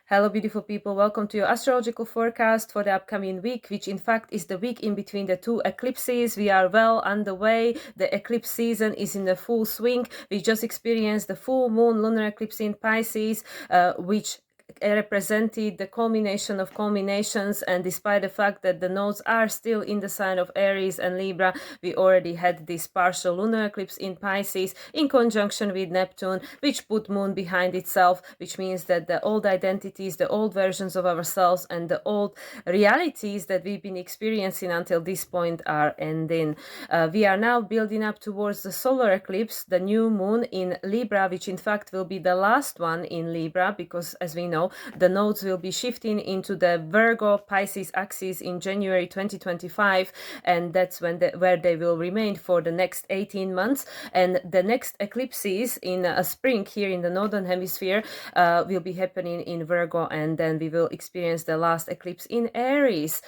Hello, beautiful people. Welcome to your astrological forecast for the upcoming week, which in fact is the week in between the two eclipses. We are well underway. The eclipse season is in the full swing. We just experienced the full moon lunar eclipse in Pisces, which represented the culmination of culminations, and despite the fact that the nodes are still in the sign of Aries and Libra, we already had this partial lunar eclipse in Pisces in conjunction with Neptune, which put moon behind itself, which means that the old identities, the old versions of ourselves, and the old realities that we've been experiencing until this point are ending. We are now building up towards the solar eclipse, the new moon in Libra, which in fact will be the last one in Libra, because as we know, the nodes will be shifting into the Virgo Pisces axis in January 2025, and that's when where they will remain for the next 18 months. And the next eclipses in spring here in the northern hemisphere will be happening in Virgo, and then we will experience the last eclipse in Aries.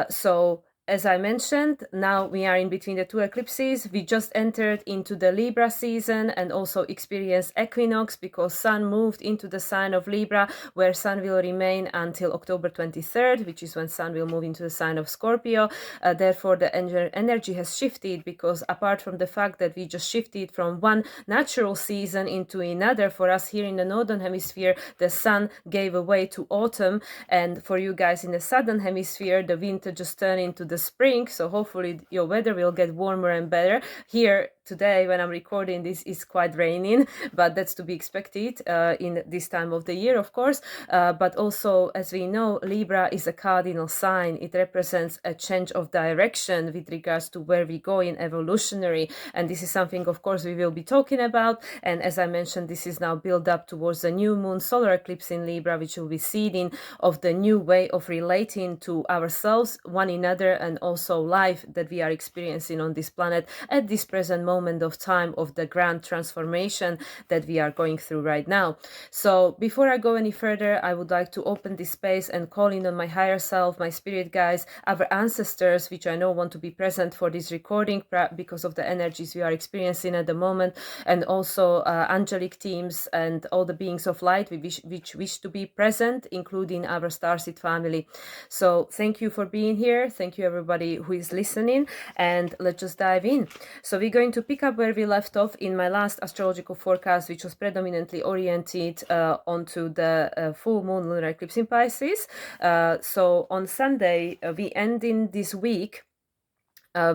So as I mentioned, now we are in between the two eclipses. We just entered into the Libra season and also experienced Equinox, because Sun moved into the sign of Libra, where Sun will remain until October 23rd, which is when Sun will move into the sign of Scorpio. Therefore, the energy has shifted, because apart from the fact that we just shifted from one natural season into another, for us here in the northern hemisphere, the Sun gave away to autumn, and for you guys in the southern hemisphere, the winter just turned into the spring. So hopefully your weather will get warmer and better. Here today, when I'm recording this, is quite raining, but that's to be expected in this time of the year, of course. But also, as we know, Libra is a cardinal sign. It represents a change of direction with regards to where we go in evolutionary, and this is something, of course, we will be talking about. And as I mentioned, this is now build up towards the new moon solar eclipse in Libra, which will be seeding of the new way of relating to ourselves, one another, and also life that we are experiencing on this planet at this present moment of time of the grand transformation that we are going through right now. So before I go any further, I would like to open this space and call in on my higher self, my spirit guides, our ancestors, which I know want to be present for this recording because of the energies we are experiencing at the moment, and also angelic teams and all the beings of light which wish to be present, including our starseed family. So thank you for being here. Thank you everybody who is listening, and let's just dive in. So we're going to pick up where we left off in my last astrological forecast, which was predominantly oriented onto the full moon lunar eclipse in Pisces. So on Sunday, we end in this week,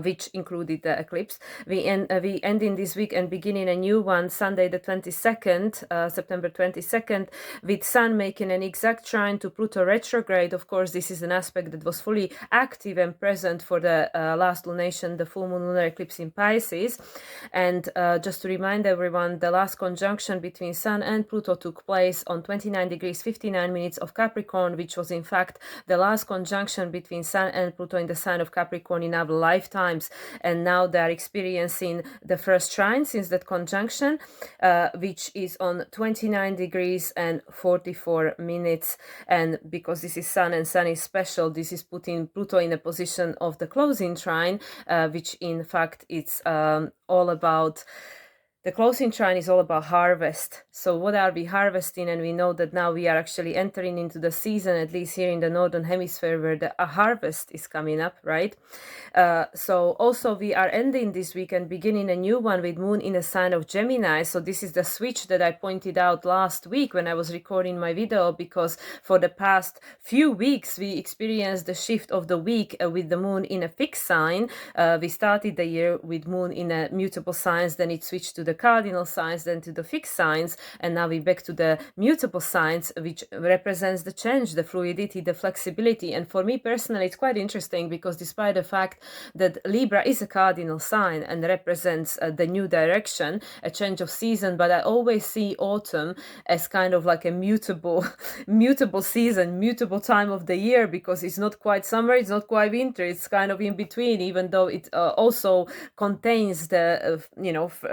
which included the eclipse. We end in this week and beginning a new one Sunday the 22nd, September 22nd, with Sun making an exact trine to Pluto retrograde. Of course, this is an aspect that was fully active and present for the last lunation, the full moon lunar eclipse in Pisces. And just to remind everyone, the last conjunction between Sun and Pluto took place on 29 degrees 59 minutes of Capricorn, which was in fact the last conjunction between Sun and Pluto in the sign of Capricorn in our lifetimes. And now they are experiencing the first trine since that conjunction, which is on 29 degrees and 44 minutes. And because this is Sun and Sun is special, this is putting Pluto in a position of the closing trine, which in fact it's all about. The closing trine is all about harvest. So what are we harvesting? And we know that now we are actually entering into the season, at least here in the northern hemisphere, where the harvest is coming up, right? So also we are ending this week and beginning a new one with moon in a sign of Gemini. So this is the switch that I pointed out last week when I was recording my video, because for the past few weeks we experienced the shift of the week with the moon in a fixed sign. We started the year with moon in a mutable signs, then it switched to the cardinal signs, then to the fixed signs, and now we're back to the mutable signs, which represents the change, the fluidity, the flexibility. And for me personally, it's quite interesting, because despite the fact that Libra is a cardinal sign and represents the new direction, a change of season, but I always see autumn as kind of like a mutable season, mutable time of the year, because it's not quite summer, it's not quite winter, it's kind of in between, even though it also contains the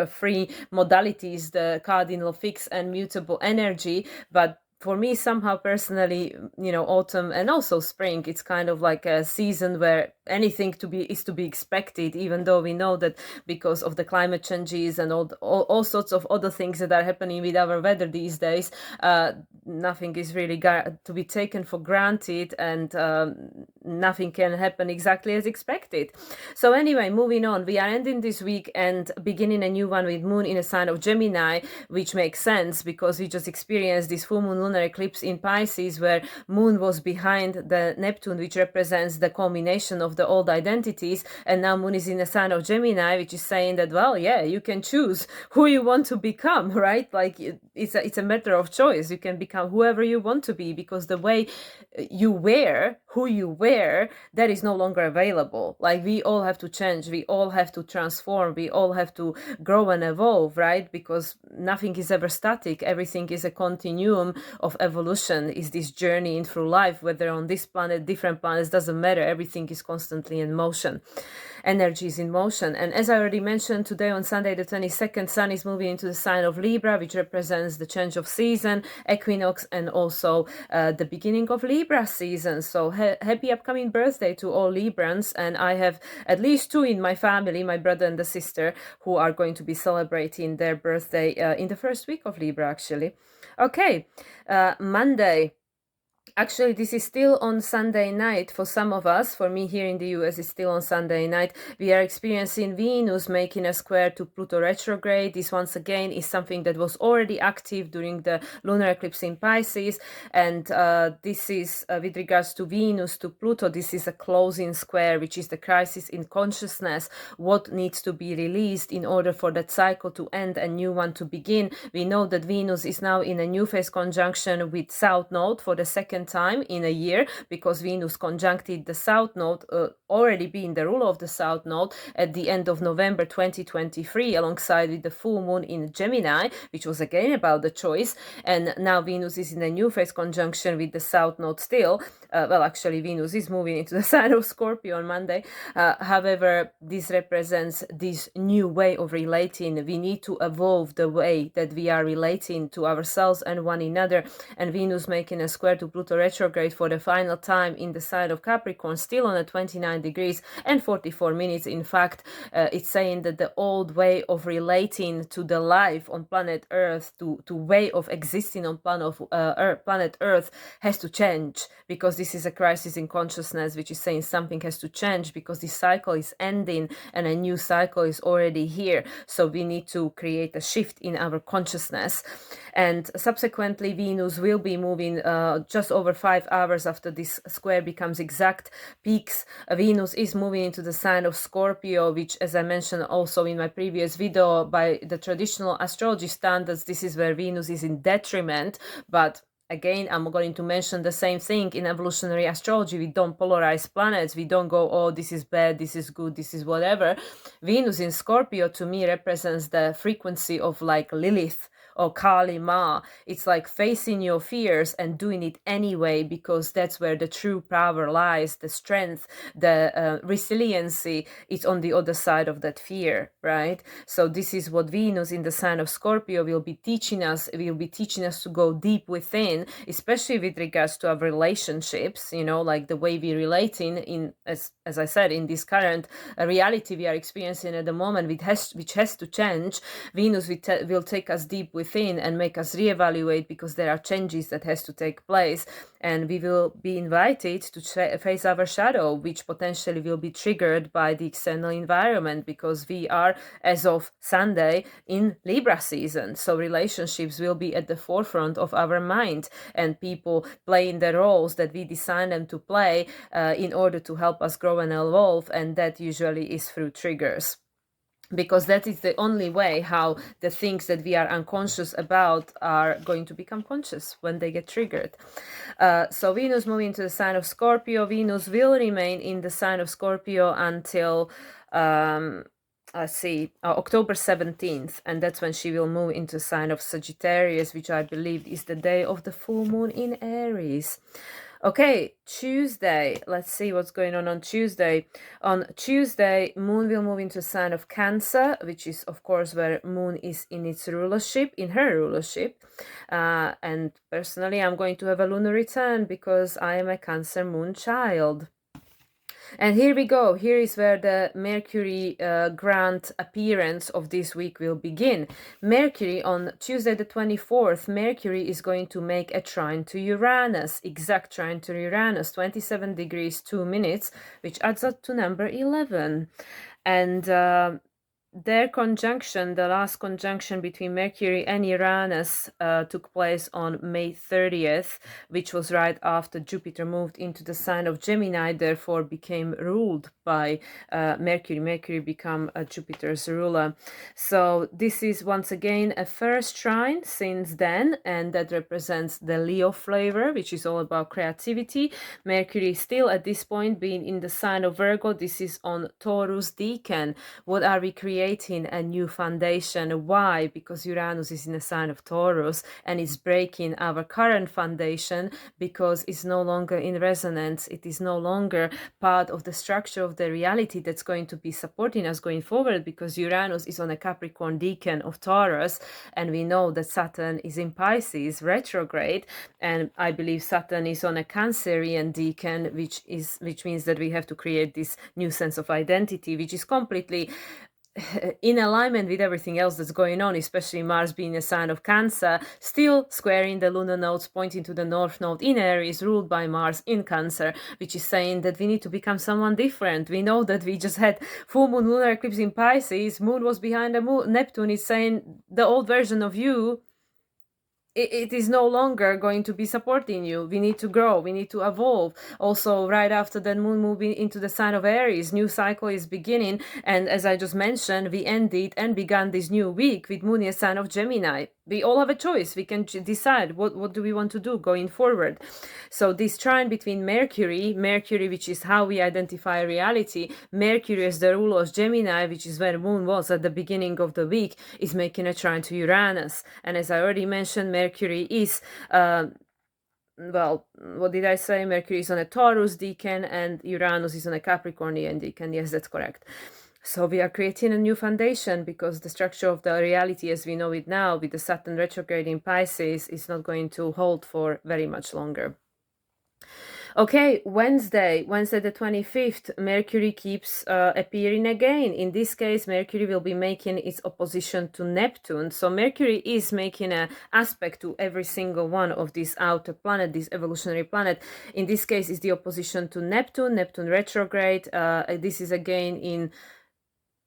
free modalities, the cardinal, fixed and mutable energy. But for me, somehow personally, autumn and also spring, it's kind of like a season where anything is to be expected, even though we know that because of the climate changes and all sorts of other things that are happening with our weather these days, nothing is really to be taken for granted, and nothing can happen exactly as expected. So anyway, moving on, we are ending this week and beginning a new one with moon in a sign of Gemini, which makes sense because we just experienced this full moon lunar eclipse in Pisces, where moon was behind the Neptune, which represents the culmination of the old identities, and now moon is in a sign of Gemini, which is saying that, well, yeah, you can choose who you want to become, right? Like it's a matter of choice. You can become whoever you want to be, because the way you wear, who you wear, that is no longer available. Like, we all have to change, we all have to transform, we all have to grow and evolve, right? Because nothing is ever static. Everything is a continuum of evolution, is this journey in through life, whether on this planet, different planets, doesn't matter. Everything is constantly in motion. Energy is in motion. And as I already mentioned, today on Sunday the 22nd, Sun is moving into the sign of Libra, which represents the change of season, equinox, and also the beginning of Libra season. So happy upcoming birthday to all Librans. And I have at least two in my family, my brother and the sister, who are going to be celebrating their birthday in the first week of Libra, actually. Okay, Monday. Actually, this is still on Sunday night for some of us. For me here in the US, it's still on Sunday night. We are experiencing Venus making a square to Pluto retrograde. This, once again, is something that was already active during the lunar eclipse in Pisces. And this is, with regards to Venus to Pluto, this is a closing square, which is the crisis in consciousness. What needs to be released in order for that cycle to end, a new one to begin? We know that Venus is now in a new phase conjunction with South Node for the second time in a year, because Venus conjuncted the South Node, already being the ruler of the South Node, at the end of November 2023, alongside with the full moon in Gemini, which was again about the choice. And now Venus is in a new phase conjunction with the South Node still. Well, actually, Venus is moving into the sign of Scorpio on Monday. However, this represents this new way of relating. We need to evolve the way that we are relating to ourselves and one another. And Venus making a square to Pluto retrograde for the final time in the sign of Capricorn, still on a 29 degrees and 44 minutes. In fact, it's saying that the old way of relating to the life on planet Earth, to way of existing on planet Earth, has to change, because this is a crisis in consciousness, which is saying something has to change, because this cycle is ending and a new cycle is already here. So we need to create a shift in our consciousness. And subsequently, Venus will be moving just over 5 hours after this square becomes exact, peaks. Venus is moving into the sign of Scorpio, which, as I mentioned also in my previous video, by the traditional astrology standards, this is where Venus is in detriment. But again, I'm going to mention the same thing. In evolutionary astrology, we don't polarize planets. We don't go, oh, this is bad, this is good, this is whatever. Venus in Scorpio, to me, represents the frequency of like Lilith or Kali Ma. It's like facing your fears and doing it anyway, because that's where the true power lies. The strength, the resiliency is on the other side of that fear, right? So this is what Venus in the sign of Scorpio will be teaching us. It will be teaching us to go deep within, especially with regards to our relationships, like the way we relating in, as I said, in this current reality we are experiencing at the moment, which has to change. Venus will take us deep within and make us reevaluate, because there are changes that has to take place, and we will be invited to face our shadow, which potentially will be triggered by the external environment, because we are, as of Sunday, in Libra season. So relationships will be at the forefront of our mind, and people playing the roles that we design them to play in order to help us grow and evolve, and that usually is through triggers, because that is the only way how the things that we are unconscious about are going to become conscious when they get triggered. So Venus moving into the sign of Scorpio. Venus will remain in the sign of Scorpio until October 17th, and that's when she will move into the sign of Sagittarius, which I believe is the day of the full moon in Aries. Okay, Tuesday. Let's see what's going on Tuesday. On Tuesday, Moon will move into a sign of Cancer, which is, of course, where Moon is in its rulership, in her rulership. And personally, I'm going to have a lunar return because I am a Cancer Moon child. And here we go. Here is where the Mercury grand appearance of this week will begin. Mercury on Tuesday the 24th, Mercury is going to make a trine to Uranus, exact trine to Uranus, 27 degrees 2 minutes, which adds up to number 11. And their conjunction, the last conjunction between Mercury and Uranus, took place on May 30th, which was right after Jupiter moved into the sign of Gemini, therefore became ruled by Mercury. Mercury became Jupiter's ruler. So this is once again a first trine since then, and that represents the Leo flavor, which is all about creativity. Mercury still at this point being in the sign of Virgo. This is on Taurus decan. What are we creating? A new foundation. Why? Because Uranus is in a sign of Taurus and is breaking our current foundation because it's no longer in resonance. It is no longer part of the structure of the reality that's going to be supporting us going forward, because Uranus is on a Capricorn decan of Taurus, and we know that Saturn is in Pisces retrograde, and I believe Saturn is on a Cancerian decan, which means that we have to create this new sense of identity, which is completely in alignment with everything else that's going on, especially Mars being a sign of Cancer, still squaring the lunar nodes pointing to the North Node in Aries, ruled by Mars in Cancer, which is saying that we need to become someone different. We know that we just had full moon lunar eclipse in Pisces, Moon was behind the moon, Neptune is saying the old version of you, it is no longer going to be supporting you. We need to grow, we need to evolve. Also, right after the moon moving into the sign of Aries, new cycle is beginning, and as I just mentioned, we ended and began this new week with moon in a sign of Gemini. We all have a choice. We can decide what do we want to do going forward. So this trine between Mercury, which is how we identify reality, Mercury as the ruler of Gemini, which is where moon was at the beginning of the week, is making a trine to Uranus. And as I already mentioned, Mercury is well, what did I say? Mercury is on a Taurus decan and Uranus is on a Capricornian decan. Yes, that's correct. So we are creating a new foundation because the structure of the reality as we know it now, with the Saturn retrograde in Pisces, is not going to hold for very much longer. Okay, Wednesday the 25th, Mercury keeps appearing again. In this case, Mercury will be making its opposition to Neptune. So Mercury is making an aspect to every single one of these outer planet, this evolutionary planet. In this case, is the opposition to Neptune retrograde. This is again in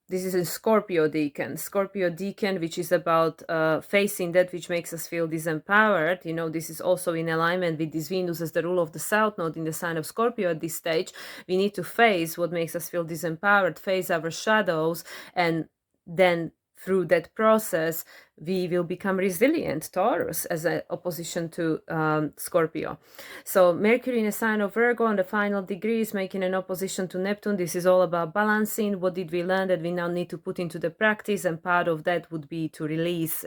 Scorpio decan, which is about facing that which makes us feel disempowered. You know, this is also in alignment with this Venus as the ruler of the South Node in the sign of Scorpio at this stage. We need to face what makes us feel disempowered, face our shadows, and then through that process, we will become resilient, Taurus, as an opposition to Scorpio. So Mercury in a sign of Virgo on the final degrees, making an opposition to Neptune. This is all about balancing. What did we learn that we now need to put into the practice? And part of that would be to release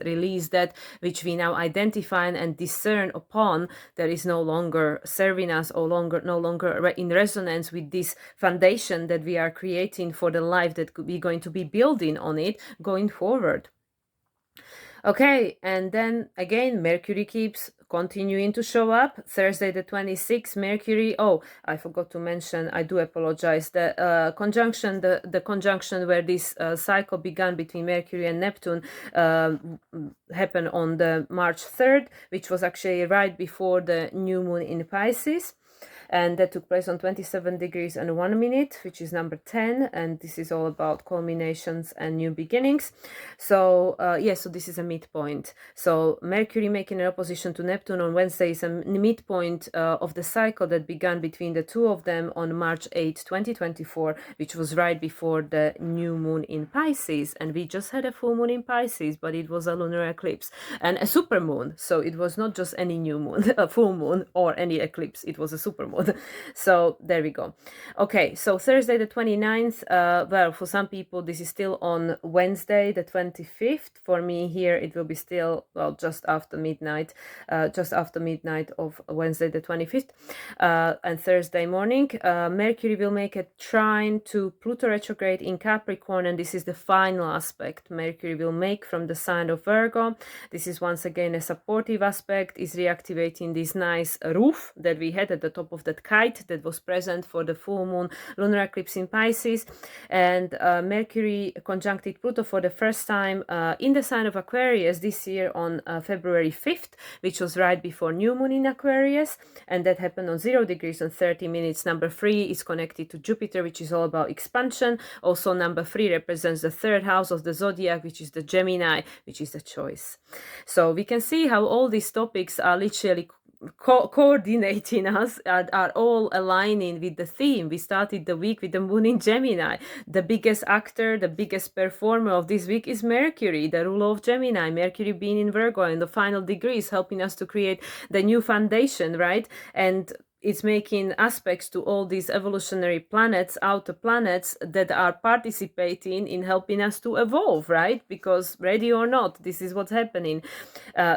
that which we now identify and discern upon that is no longer serving us, or no longer in resonance with this foundation that we are creating for the life that we're going to be building on it going forward. Okay, and then again, Mercury keeps continuing to show up. Thursday the 26th, Mercury, oh, I forgot to mention, I do apologize, the conjunction, the conjunction where this cycle began between Mercury and Neptune happened on the March 3rd, which was actually right before the new moon in Pisces. And that took place on 27 degrees and 1 minute, which is number 10. And this is all about culminations and new beginnings. So, so this is a midpoint. So Mercury making an opposition to Neptune on Wednesday is a midpoint of the cycle that began between the two of them on March 8, 2024, which was right before the new moon in Pisces. And we just had a full moon in Pisces, but it was a lunar eclipse and a super moon. So it was not just any new moon, a full moon or any eclipse. It was a supermoon. So there we go. Okay, so Thursday the 29th, well, for some people this is still on Wednesday the 25th. For me here it will be still, well, just after midnight of Wednesday the 25th, and Thursday morning. Mercury will make a trine to Pluto retrograde in Capricorn, and this is the final aspect Mercury will make from the sign of Virgo. This is once again a supportive aspect, is reactivating this nice roof that we had at the top of that kite that was present for the full moon lunar eclipse in Pisces. And Mercury conjuncted Pluto for the first time in the sign of Aquarius this year on February 5th, which was right before new moon in Aquarius, and that happened on 0 degrees and 30 minutes. Number 3 is connected to Jupiter, which is all about expansion. Also, number 3 represents the third house of the zodiac, which is the Gemini, which is the choice. So we can see how all these topics are literally coordinating us, are all aligning with the theme. We started the week with the moon in Gemini. The biggest actor, the biggest performer of this week is Mercury, the ruler of Gemini. Mercury being in Virgo in the final degrees, helping us to create the new foundation, right? And it's making aspects to all these evolutionary planets, outer planets, that are participating in helping us to evolve, right? Because ready or not, this is what's happening.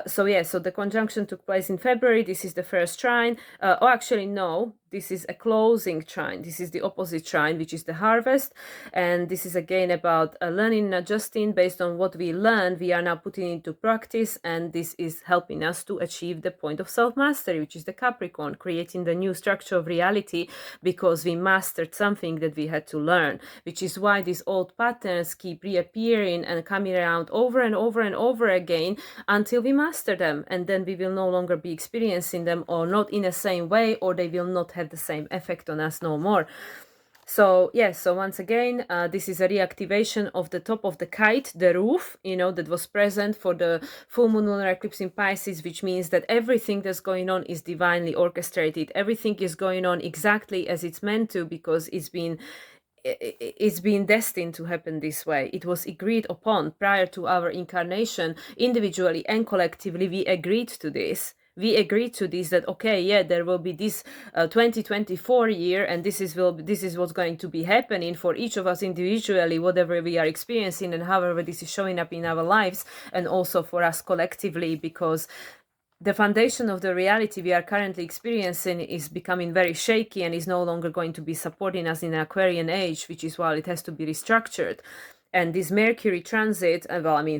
So the conjunction took place in February. This is the first trine. Actually, no, this is a closing trine. This is the opposite trine, which is the harvest. And this is again about learning and adjusting based on what we learned. We are now putting into practice, and this is helping us to achieve the point of self-mastery, which is the Capricorn, creating the new structure of reality because we mastered something that we had to learn, which is why these old patterns keep reappearing and coming around over and over and over again until we master them, and then we will no longer be experiencing them, or not in the same way, or they will not have the same effect on us no more. So yes, so once again, this is a reactivation of the top of the kite, the roof, that was present for the full moon lunar eclipse in Pisces, which means that everything that's going on is divinely orchestrated. Everything is going on exactly as it's meant to, because it's been destined to happen this way. It was agreed upon prior to our incarnation, individually and collectively. We agreed to this. That okay, yeah, there will be this 2024 year, and this is what's going to be happening for each of us individually, whatever we are experiencing and however this is showing up in our lives, and also for us collectively, because the foundation of the reality we are currently experiencing is becoming very shaky and is no longer going to be supporting us in the Aquarian age, which is why it has to be restructured. And this Mercury transit,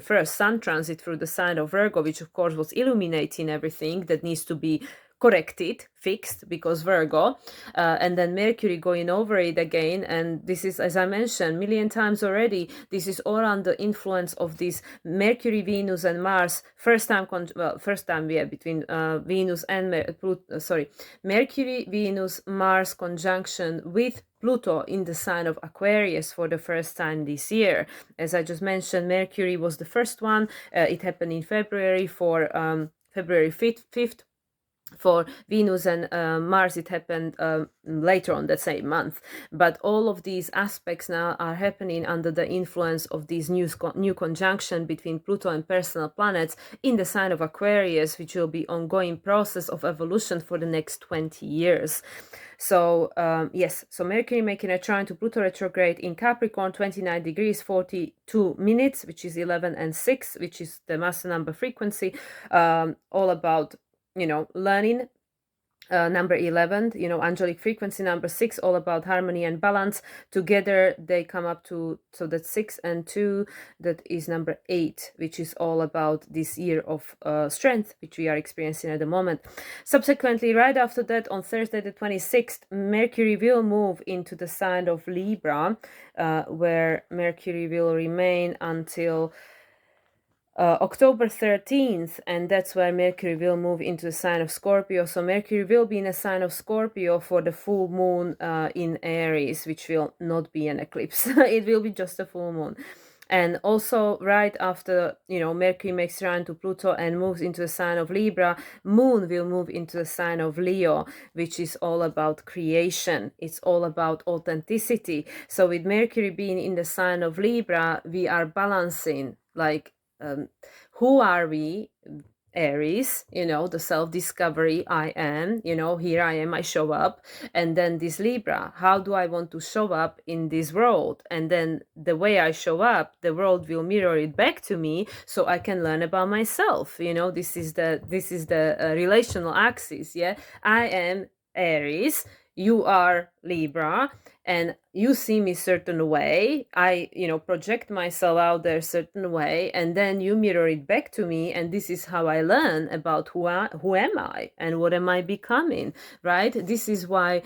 first Sun transit through the sign of Virgo, which of course was illuminating everything that needs to be corrected, fixed, because Virgo, and then Mercury going over it again. And this is, as I mentioned a million times already, this is all under influence of this Mercury, Venus, and Mars. Between Venus and Mercury, Venus, Mars conjunction with Pluto in the sign of Aquarius for the first time this year. As I just mentioned, Mercury was the first one. It happened in February for February 5th. For Venus and Mars, it happened later on that same month. But all of these aspects now are happening under the influence of this new conjunction between Pluto and personal planets in the sign of Aquarius, which will be ongoing process of evolution for the next 20 years. So so Mercury making a trine to Pluto retrograde in Capricorn, 29 degrees 42 minutes, which is 11 and 6, which is the master number frequency, all about learning. Number 11, angelic frequency. Number 6, all about harmony and balance. Together they come up to, so that's 6 and 2, that is number 8, which is all about this year of strength, which we are experiencing at the moment. Subsequently, right after that, on Thursday the 26th, Mercury will move into the sign of Libra, where Mercury will remain until October 13th, and that's where Mercury will move into the sign of Scorpio. So Mercury will be in a sign of Scorpio for the full moon in Aries, which will not be an eclipse. It will be just a full moon. And also right after, Mercury makes trine to Pluto and moves into the sign of Libra, Moon will move into the sign of Leo, which is all about creation. It's all about authenticity. So with Mercury being in the sign of Libra, we are balancing, who are we Aries, the self-discovery, I am, here I am, I show up. And then this Libra, how do I want to show up in this world? And then the way I show up, the world will mirror it back to me, so I can learn about myself. This is the relational axis. Yeah, I am Aries, you are Libra, and you see me certain way. I project myself out there certain way, and then you mirror it back to me, and this is how I learn about who am I and what am I becoming, right? This is why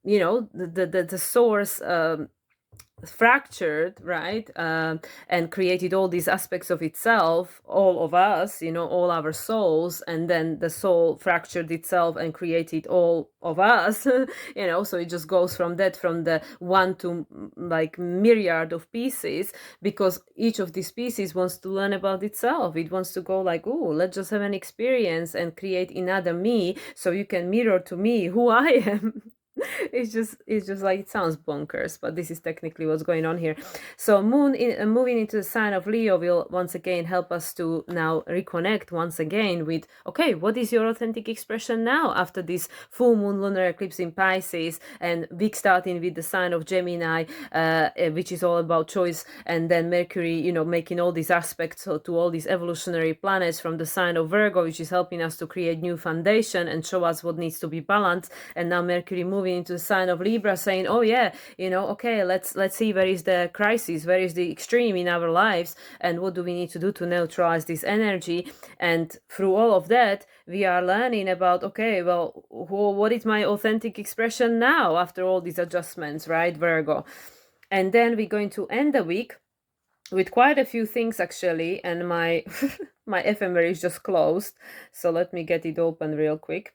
the source fractured, right, and created all these aspects of itself, all of us, all our souls, and then the soul fractured itself and created all of us. So it just goes from the one to like myriad of pieces, because each of these pieces wants to learn about itself. It wants to go like, oh, let's just have an experience and create another me, so you can mirror to me who I am. It's just like, it sounds bonkers, but this is technically what's going on here. So moving into the sign of Leo will once again help us to now reconnect once again with, okay, what is your authentic expression now after this full moon lunar eclipse in Pisces, and week starting with the sign of Gemini, which is all about choice, and then Mercury, making all these aspects to all these evolutionary planets from the sign of Virgo, which is helping us to create new foundation and show us what needs to be balanced. And now Mercury moving into the sign of Libra, saying, oh yeah, okay, let's see where is the crisis, where is the extreme in our lives, and what do we need to do to neutralize this energy. And through all of that, we are learning about, okay, well, what is my authentic expression now after all these adjustments, right, Virgo? And then we're going to end the week with quite a few things actually, and my my ephemera is just closed, so let me get it open real quick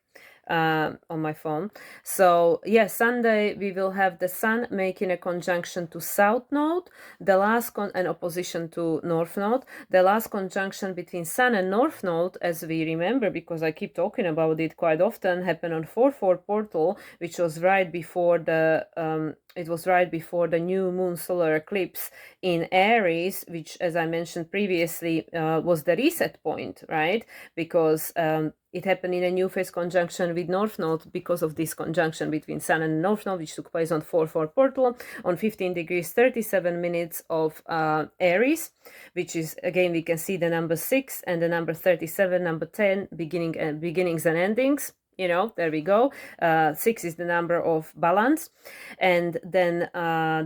on my phone. So yeah, Sunday we will have the Sun making a conjunction to South Node, the last an opposition to North Node. The last conjunction between Sun and North Node, as we remember, because I keep talking about it quite often, happened on 4/4 portal, which was right before the new moon solar eclipse in Aries, which, as I mentioned previously, was the reset point, right? Because it happened in a new phase conjunction with North Node because of this conjunction between Sun and North Node, which took place on 4/4 portal on 15 degrees 37 minutes of Aries, which is, again, we can see the number 6 and the number 37, number 10, beginnings and endings. There we go. 6 is the number of balance. And then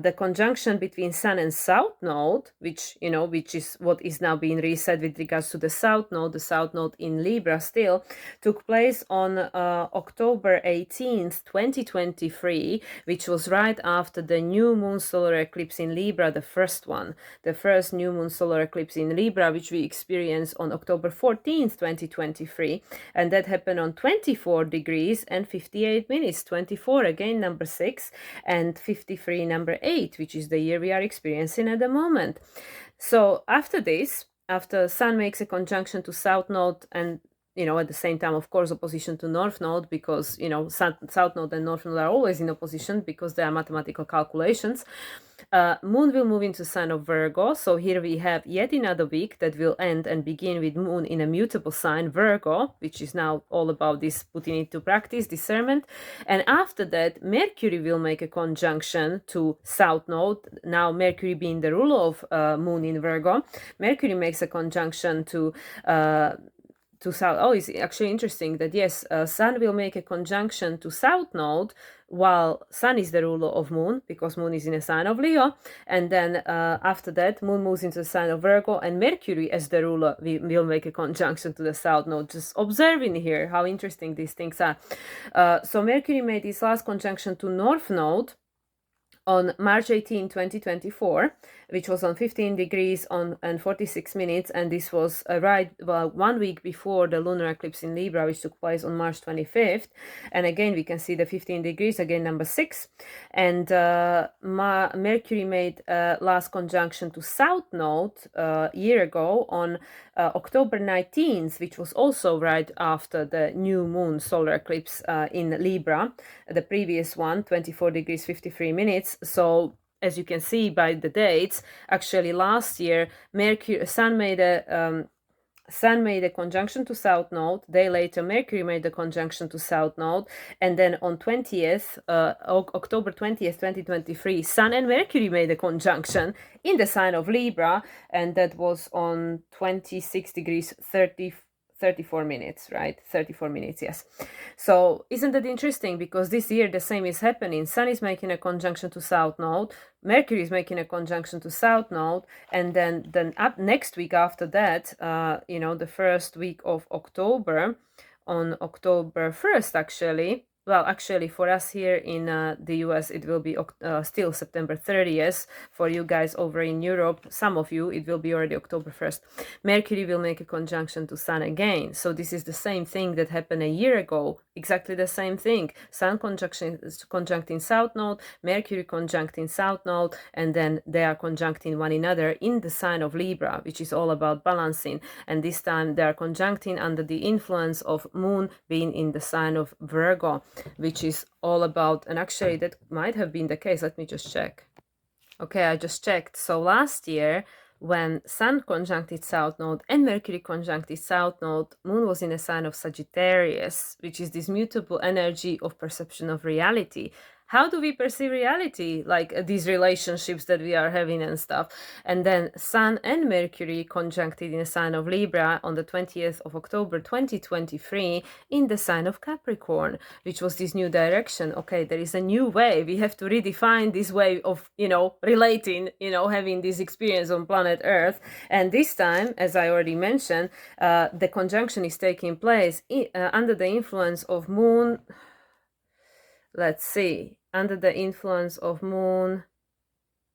the conjunction between Sun and South Node, which is what is now being reset with regards to the South Node in Libra still, took place on October 18th, 2023, which was right after the new moon solar eclipse in Libra, the first new moon solar eclipse in Libra, which we experienced on October 14th, 2023. And that happened on 24 degrees and 58 minutes, 24 again number 6, and 53 number 8, which is the year we are experiencing at the moment. So after this, after Sun makes a conjunction to South Node, and at the same time, of course, opposition to North Node, because South Node and North Node are always in opposition because they are mathematical calculations. Moon will move into sign of Virgo, so here we have yet another week that will end and begin with Moon in a mutable sign, Virgo, which is now all about this putting into practice, discernment. And after that, Mercury will make a conjunction to South Node. Now Mercury being the ruler of Moon in Virgo, Mercury makes a conjunction to South. Oh, it's actually interesting that yes, Sun will make a conjunction to South Node while Sun is the ruler of Moon, because Moon is in a sign of Leo. And then after that, Moon moves into the sign of Virgo, and Mercury as the ruler will make a conjunction to the South Node. Just observing here how interesting these things are. So Mercury made his last conjunction to North Node on March 18, 2024, which was on 15 degrees and 46 minutes, and this was 1 week before the lunar eclipse in Libra, which took place on March 25th. And again, we can see the 15 degrees, again number 6. And Mercury made last conjunction to South Node a year ago on October 19th, which was also right after the new moon solar eclipse in Libra, the previous one, 24 degrees 53 minutes. So as you can see by the dates, actually last year Sun made a Sun made a conjunction to South Node. Day later, Mercury made a conjunction to South Node. And then on 20th, October 20th, 2023, Sun and Mercury made a conjunction in the sign of Libra. And that was on 26 degrees 34 minutes, right? 34 minutes, yes. So isn't that interesting? Because this year the same is happening. Sun is making a conjunction to South Node. Mercury is making a conjunction to South Node, and then up next week after that, the first week of October, on October 1st, actually. Well, actually, for us here in the US, it will be still September 30th. For you guys over in Europe, some of you, it will be already October 1st. Mercury will make a conjunction to Sun again. So this is the same thing that happened a year ago. Exactly the same thing. Sun conjuncting South Node, Mercury conjuncting South Node, and then they are conjuncting one another in the sign of Libra, which is all about balancing. And this time they are conjuncting under the influence of Moon being in the sign of Virgo, which is all about, and actually that might have been the case. Let me just check. Okay, I just checked. So last year, when Sun conjuncted South Node and Mercury conjuncted South Node, Moon was in a sign of Sagittarius, which is this mutable energy of perception of reality. How do we perceive reality? Like these relationships that we are having and stuff. And then Sun and Mercury conjuncted in a sign of Libra on the 20th of October 2023 in the sign of Capricorn, which was this new direction. Okay, there is a new way. We have to redefine this way of, relating, having this experience on planet Earth. And this time, as I already mentioned, the conjunction is taking place under the influence of Moon. Let's see, under the influence of Moon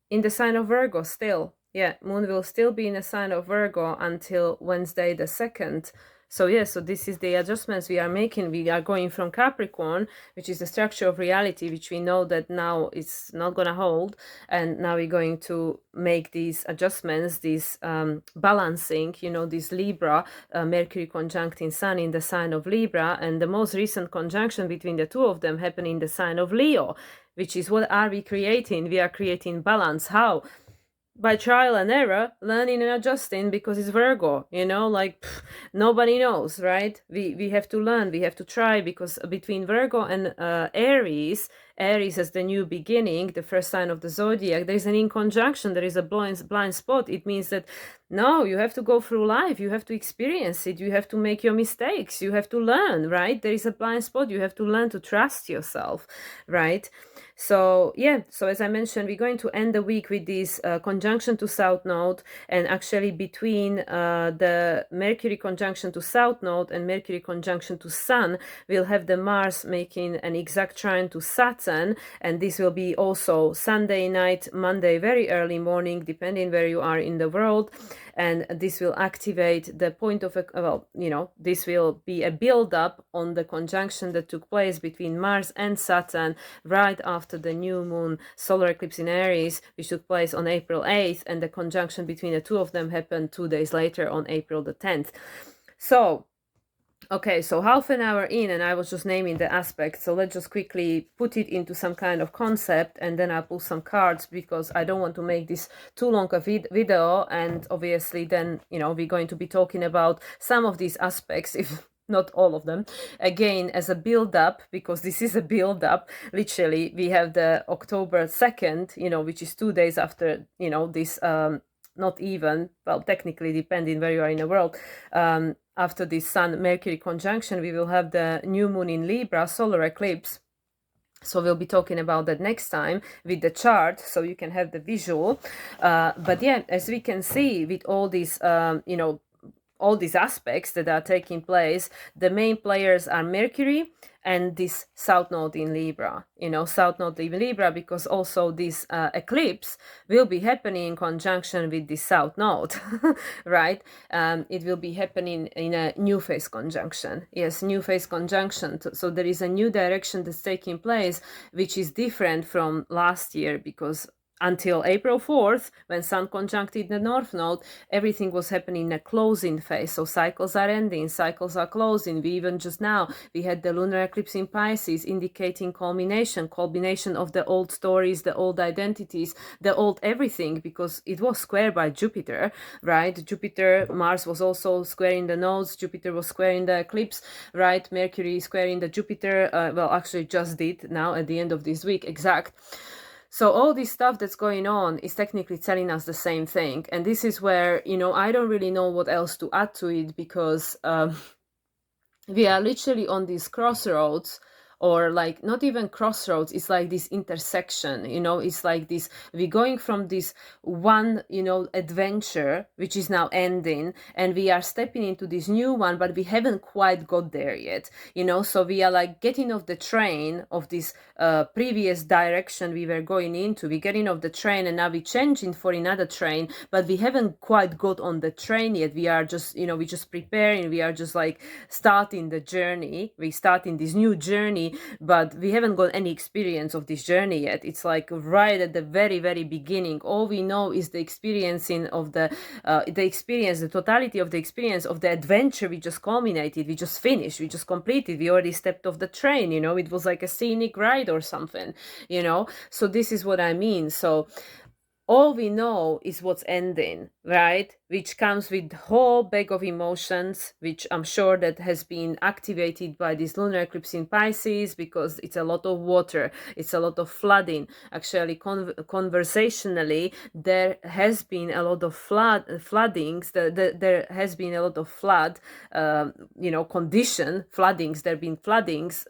in the sign of Virgo still. Yeah, Moon will still be in a sign of Virgo until Wednesday the 2nd. So yeah, so this is the adjustments we are making. We are going from Capricorn, which is the structure of reality, which we know that now it's not going to hold. And now we're going to make these adjustments, this balancing, this Libra, Mercury conjuncting Sun in the sign of Libra. And the most recent conjunction between the two of them happened in the sign of Leo, which is what are we creating? We are creating balance. How? By trial and error, learning and adjusting, because it's Virgo, nobody knows, right? We have to learn, we have to try, because between Virgo and Aries as the new beginning, the first sign of the zodiac, there is an inconjunction, there is a blind spot. It means that no, you have to go through life, you have to experience it, you have to make your mistakes, you have to learn, right? There is a blind spot, you have to learn to trust yourself, right? So yeah, so as I mentioned, we're going to end the week with this conjunction to South Node, and actually between the Mercury conjunction to South Node and Mercury conjunction to Sun, we'll have the Mars making an exact trine to Saturn, and this will be also Sunday night, Monday very early morning, depending where you are in the world. And this will activate the point of, this will be a build-up on the conjunction that took place between Mars and Saturn right after the new moon solar eclipse in Aries, which took place on April 8th, and the conjunction between the two of them happened 2 days later on April the 10th. So okay, so half an hour in, and I was just naming the aspects. So let's just quickly put it into some kind of concept, and then I'll pull some cards, because I don't want to make this too long a video. And obviously then, we're going to be talking about some of these aspects, if not all of them, again, as a build-up, because this is a build-up. Literally, we have the October 2nd, which is 2 days after, this, not even, well, technically, depending where you are in the world, after this Sun-Mercury conjunction, we will have the new moon in Libra, solar eclipse. So we'll be talking about that next time with the chart, so you can have the visual. But yeah, as we can see with all these, all these aspects that are taking place, the main players are Mercury and this South Node in Libra, South Node in Libra, because also this eclipse will be happening in conjunction with the South Node, right? It will be happening in a new phase conjunction. Yes, new phase conjunction. So there is a new direction that's taking place, which is different from last year, because until April 4th, when Sun conjuncted the North Node, everything was happening in a closing phase. So cycles are ending, cycles are closing. We even just now, we had the lunar eclipse in Pisces indicating culmination of the old stories, the old identities, the old everything, because it was squared by Jupiter, right? Jupiter, Mars was also squaring the nodes, Jupiter was squaring the eclipse, right? Mercury squaring the Jupiter, well, actually just did now at the end of this week, exact. So all this stuff that's going on is technically telling us the same thing. And this is where, I don't really know what else to add to it, because we are literally on these crossroads, or like not even crossroads, it's like this intersection, it's like this, we're going from this one, adventure, which is now ending, and we are stepping into this new one, but we haven't quite got there yet, so we are like getting off the train of this previous direction we were going into. We're getting off the train and now we're changing for another train, but we haven't quite got on the train yet. We are just, we're just preparing, we are just like starting the journey, we're starting this new journey, but we haven't got any experience of this journey yet. It's like right at the very, very beginning. All we know is the experiencing of the experience, the totality of the experience of the adventure we just culminated, we just finished, we just completed, we already stepped off the train, it was like a scenic ride or something, so this is what I mean. So all we know is what's ending, right? Which comes with whole bag of emotions, which I'm sure that has been activated by this lunar eclipse in Pisces, because it's a lot of water, it's a lot of flooding. Actually, conversationally, there has been a lot of floodings. There has been a lot of condition floodings. There have been floodings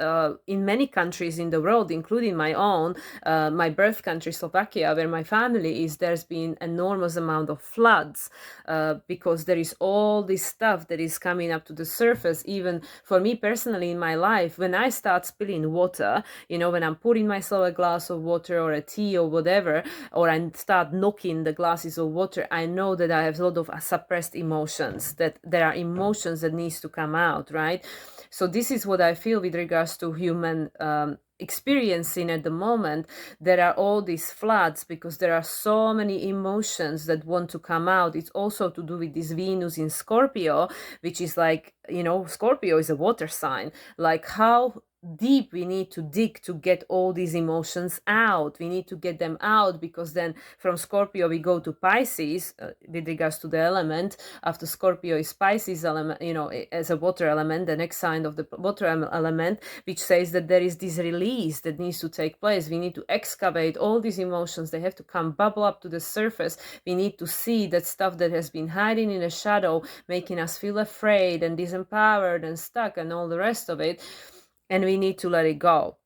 in many countries in the world, including my own, my birth country, Slovakia, where my family is. There's been enormous amount of floods. Because there is all this stuff that is coming up to the surface. Even for me personally in my life, when I start spilling water, when I'm pouring myself a glass of water or a tea or whatever, or I start knocking the glasses of water, I know that I have a lot of suppressed emotions, that there are emotions that needs to come out, right? So this is what I feel with regards to human experiencing at the moment. There are all these floods because there are so many emotions that want to come out. It's also to do with this Venus in Scorpio, which is like, Scorpio is a water sign. Like how deep we need to dig to get all these emotions out. We need to get them out, because then from Scorpio we go to Pisces with regards to the element. After Scorpio is Pisces element, as a water element, the next sign of the water element, which says that there is this release that needs to take place. We need to excavate all these emotions. They have to come bubble up to the surface. We need to see that stuff that has been hiding in a shadow, making us feel afraid and disempowered and stuck and all the rest of it. And we need to let it go.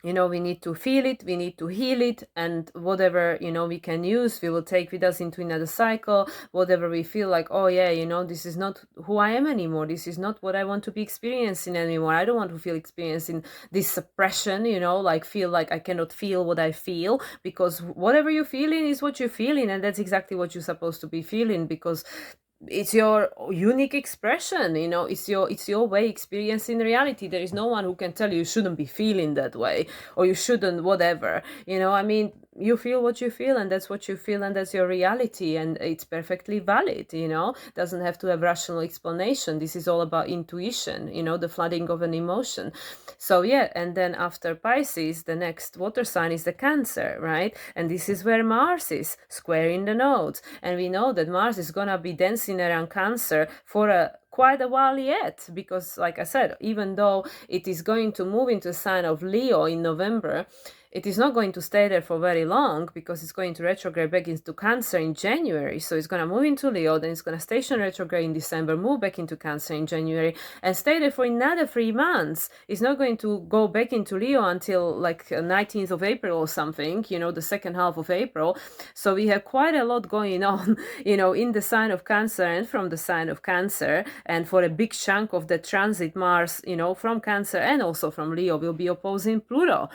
We need to feel it, we need to heal it, and whatever, we can use, we will take with us into another cycle. Whatever we feel like, oh yeah, this is not who I am anymore. This is not what I want to be experiencing anymore. I don't want to feel experiencing this suppression, like feel like I cannot feel what I feel, because whatever you're feeling is what you're feeling, and that's exactly what you're supposed to be feeling, because it's your unique expression, it's your way experiencing reality. There is no one who can tell you shouldn't be feeling that way, or you shouldn't whatever, you feel what you feel, and that's what you feel, and that's your reality, and it's perfectly valid, doesn't have to have rational explanation. This is all about intuition, the flooding of an emotion. So yeah, and then after Pisces, the next water sign is the Cancer, right? And this is where Mars is squaring the nodes, and we know that Mars is gonna be dancing around Cancer for quite a while yet, because like I said, even though it is going to move into the sign of Leo in November, it is not going to stay there for very long, because it's going to retrograde back into Cancer in January. So it's going to move into Leo, then it's going to station retrograde in December, move back into Cancer in January, and stay there for another 3 months. It's not going to go back into Leo until like 19th of April or something, the second half of April. So we have quite a lot going on, in the sign of Cancer and from the sign of Cancer. And for a big chunk of the transit, Mars, from Cancer and also from Leo will be opposing Pluto.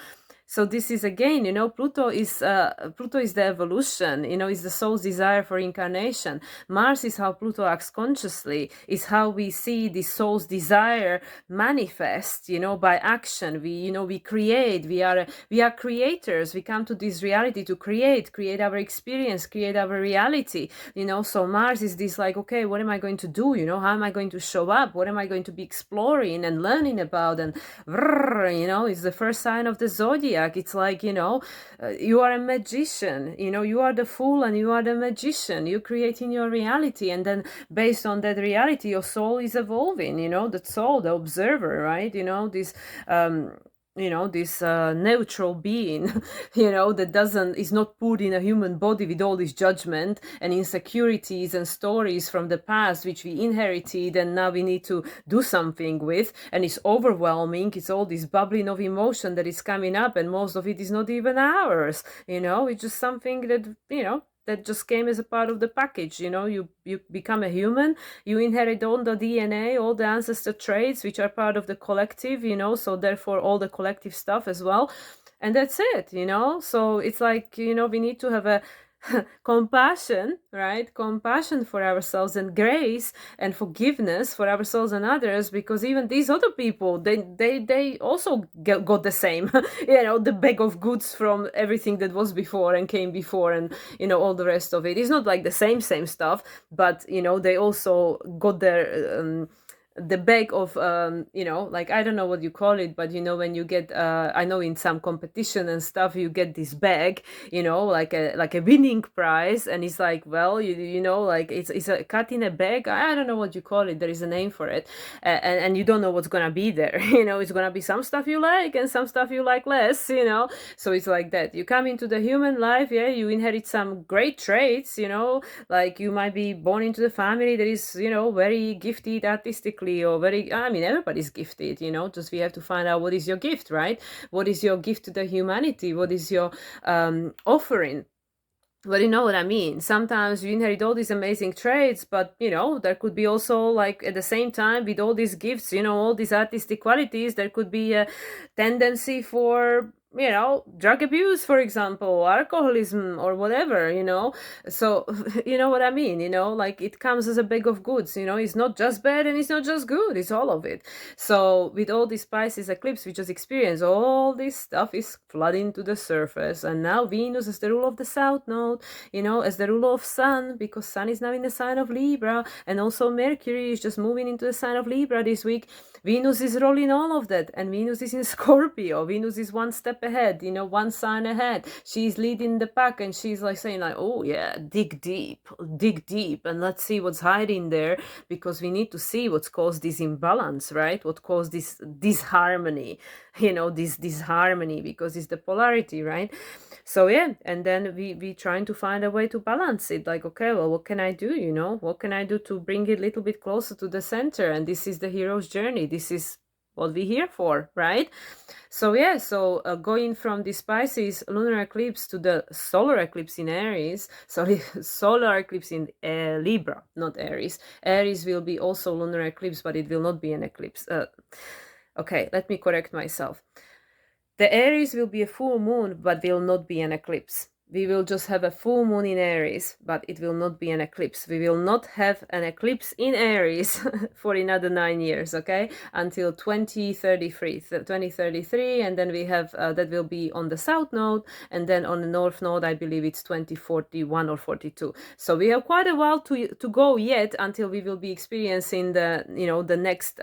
So this is again, Pluto is the evolution, is the soul's desire for incarnation. Mars is how Pluto acts consciously, is how we see the soul's desire manifest, by action. We create. We are creators. We come to this reality to create our experience, create our reality. So Mars is this like, okay, what am I going to do? How am I going to show up? What am I going to be exploring and learning about? And it's the first sign of the zodiac. It's like, you are a magician, you are the fool and you are the magician. You're creating your reality, and then based on that reality, your soul is evolving, the soul, the observer, right? This neutral being, that is not put in a human body with all this judgment and insecurities and stories from the past, which we inherited and now we need to do something with. And it's overwhelming. It's all this bubbling of emotion that is coming up, and most of it is not even ours. It's just something that, that just came as a part of the package. You become a human, you inherit all the DNA, all the ancestor traits, which are part of the collective, so therefore all the collective stuff as well. And that's it, so it's like, we need to have a compassion, right? Compassion for ourselves, and grace and forgiveness for ourselves and others, because even these other people, they also got the same, the bag of goods from everything that was before and came before, and all the rest of it. It's not like the same stuff, but they also got their the bag of like, I don't know what you call it, but when you get I know in some competition and stuff, you get this bag, like a winning prize, and it's like, well, like it's a cut in a bag. I don't know what you call it, there is a name for it, and you don't know what's gonna be there. It's gonna be some stuff you like and some stuff you like less, so it's like that. You come into the human life, you inherit some great traits, like you might be born into the family that is very gifted artistically, or very, everybody's gifted, just we have to find out what is your gift, right? What is your gift to the humanity? What is your offering? But you know what I mean? Sometimes you inherit all these amazing traits, but there could be also, like, at the same time, with all these gifts, all these artistic qualities, there could be a tendency for drug abuse, for example, alcoholism, or whatever, so you know what I mean, like it comes as a bag of goods, it's not just bad and it's not just good, it's all of it. So with all these Pisces eclipse we just experienced, all this stuff is flooding to the surface, and now Venus as the ruler of the south node, as the ruler of Sun, because Sun is now in the sign of Libra, and also Mercury is just moving into the sign of Libra this week. Venus is rolling all of that, and Venus is in Scorpio. Venus is one step ahead, one sign ahead. She's leading the pack, and she's like saying like, oh yeah, dig deep, and let's see what's hiding there, because we need to see what's caused this imbalance, right? What caused this disharmony, this disharmony, because it's the polarity, right? So yeah, and then we trying to find a way to balance it, like, okay, well, what can I do, what can I do to bring it a little bit closer to the center? And this is the hero's journey. This is what we're here for, right? So yeah, going from the Pisces lunar eclipse to the solar eclipse in Aries, solar eclipse in Libra, not Aries. Aries will be also lunar eclipse, but it will not be an eclipse. Okay, let me correct myself. The Aries will be a full moon, but will not be an eclipse. We will just have a full moon in Aries, but it will not be an eclipse. We will not have an eclipse in Aries for another 9 years, okay? Until 2033, and then we have, that will be on the south node, and then on the north node, I believe it's 2041 or 42. So we have quite a while to go yet until we will be experiencing the, the next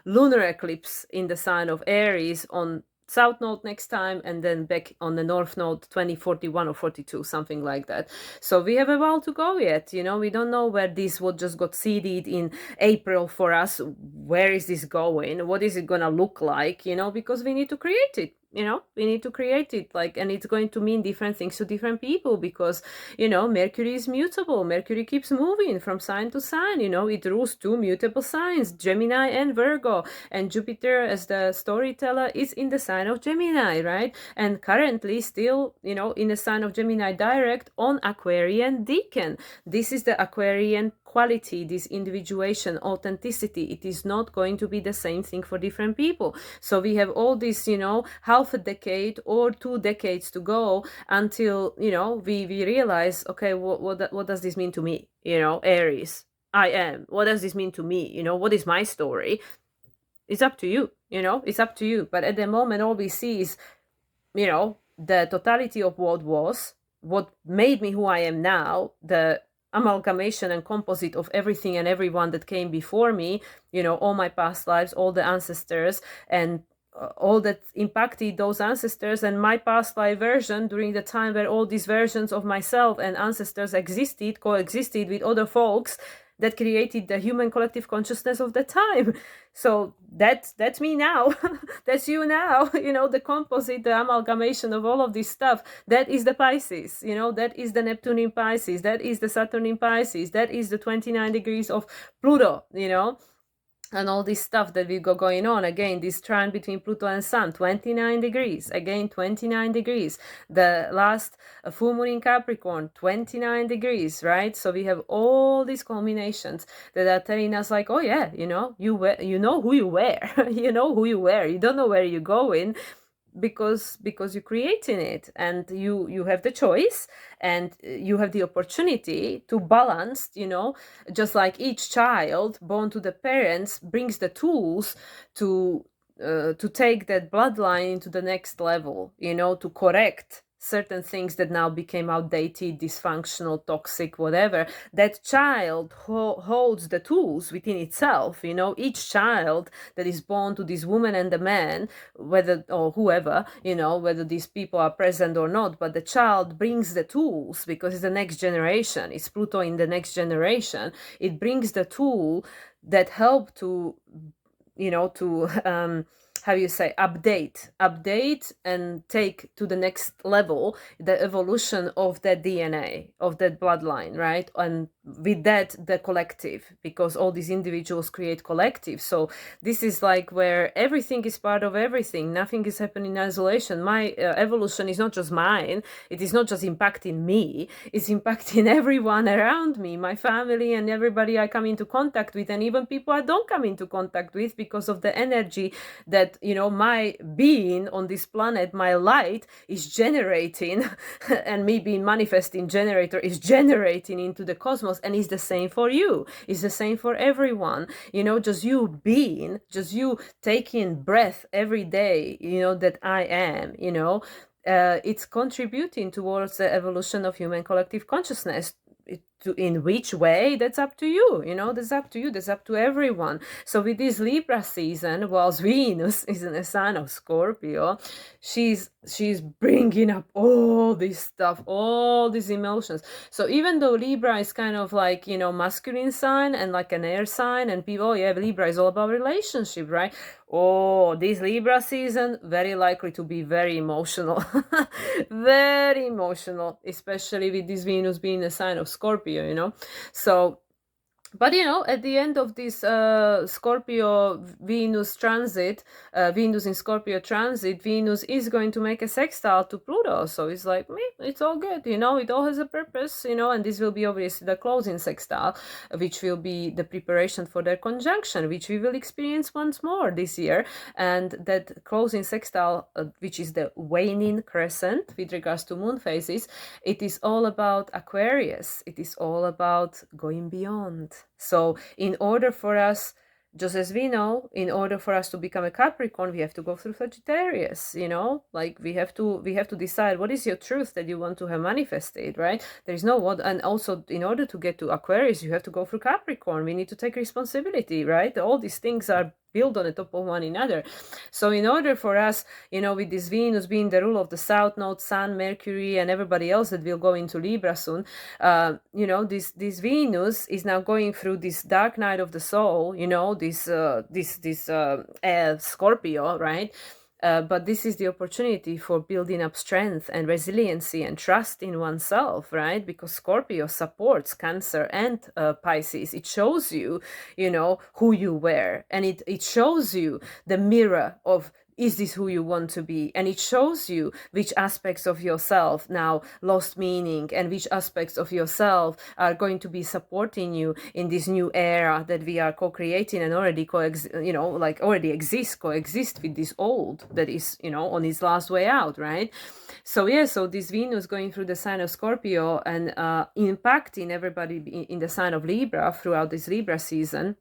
lunar eclipse in the sign of Aries on south node next time, and then back on the north node 2041 or 42, something like that. So we have a while to go yet. We don't know where this what just got seeded in April for us. Where is this going? What is it gonna look like? Because we need to create it. We need to create it, like, and it's going to mean different things to different people, because Mercury is mutable. Mercury keeps moving from sign to sign. It rules 2 mutable signs, Gemini and Virgo, and Jupiter as the storyteller is in the sign of Gemini, right? And currently still in the sign of Gemini direct on Aquarian decan. This is the Aquarian quality, this individuation, authenticity, it is not going to be the same thing for different people. So we have all this, you know, half a decade or 2 decades to go until, you know, we realize, okay, what does this mean to me? You know, Aries, I am. What does this mean to me? You know, what is my story? It's up to you, you know, it's up to you. But at the moment, all we see is, you know, the totality of what was, what made me who I am now, the amalgamation and composite of everything and everyone that came before me, you know, all my past lives, all the ancestors, and all that impacted those ancestors, and my past life version during the time where all these versions of myself and ancestors existed, coexisted with other folks that created the human collective consciousness of the time. So that's me now. That's you now. You know, the composite, the amalgamation of all of this stuff, that is the Pisces. You know, that is the Neptune in Pisces, that is the Saturn in Pisces, that is the 29 degrees of Pluto, you know, and all this stuff that we got going on. Again, this trine between Pluto and Sun, 29 degrees, again 29 degrees. The last full moon in Capricorn, 29 degrees, right? So we have all these culminations that are telling us like, oh yeah, you know, you know who you were. You know who you were. You don't know where you're going, because you're creating it, and you have the choice, and you have the opportunity to balance, you know, just like each child born to the parents brings the tools to take that bloodline into the next level, you know, to correct certain things that now became outdated, dysfunctional, toxic, whatever. That child holds the tools within itself, you know. Each child that is born to this woman and the man, whether or whoever, you know, whether these people are present or not, but the child brings the tools because it's the next generation. It's Pluto in the next generation. It brings the tool that help to, you know, to how you say, update and take to the next level the evolution of that DNA, of that bloodline, right? And with that, the collective, because all these individuals create collective. So this is like where everything is part of everything. Nothing is happening in isolation. My evolution is not just mine. It is not just impacting me. It's impacting everyone around me, my family and everybody I come into contact with, and even people I don't come into contact with, because of the energy that, you know, my being on this planet, my light is generating and me being manifesting generator is generating into the cosmos. And it's the same for you. It's the same for everyone. You know, just you being, just you taking breath every day, you know, that I am, you know, it's contributing towards the evolution of human collective consciousness. In which way, that's up to you, you know, that's up to you, that's up to everyone. So with this Libra season, whilst Venus is in a sign of Scorpio, she's bringing up all this stuff, all these emotions. So even though Libra is kind of like, you know, masculine sign and like an air sign, and people, oh yeah, Libra is all about relationship, right? Oh, this Libra season, very likely to be very emotional. Very emotional, especially with this Venus being a sign of Scorpio, you know. So, but you know, at the end of this Scorpio Venus transit, Venus in Scorpio transit, Venus is going to make a sextile to Pluto. So it's like, it's all good, you know, it all has a purpose, you know, and this will be obviously the closing sextile, which will be the preparation for their conjunction, which we will experience once more this year. And that closing sextile, which is the waning crescent with regards to moon phases, it is all about Aquarius. It is all about going beyond. So in order for us, just as we know, in order for us to become a Capricorn, we have to go through Sagittarius, you know, like we have to decide what is your truth that you want to have manifested, right? There is no what. And also in order to get to Aquarius, you have to go through Capricorn. We need to take responsibility, right? All these things are build on the top of one another. So in order for us, you know, with this Venus being the rule of the South Node, Sun, Mercury, and everybody else that will go into Libra soon, you know, this Venus is now going through this dark night of the soul, you know, this Scorpio, right? But this is the opportunity for building up strength and resiliency and trust in oneself, right? Because Scorpio supports Cancer and Pisces. It shows you, you know, who you were. And it shows you the mirror of is this who you want to be? And it shows you which aspects of yourself now lost meaning, and which aspects of yourself are going to be supporting you in this new era that we are co-creating and already already coexist with this old that is, on its last way out, right? So yeah, so this Venus going through the sign of Scorpio and impacting everybody in the sign of Libra throughout this Libra season.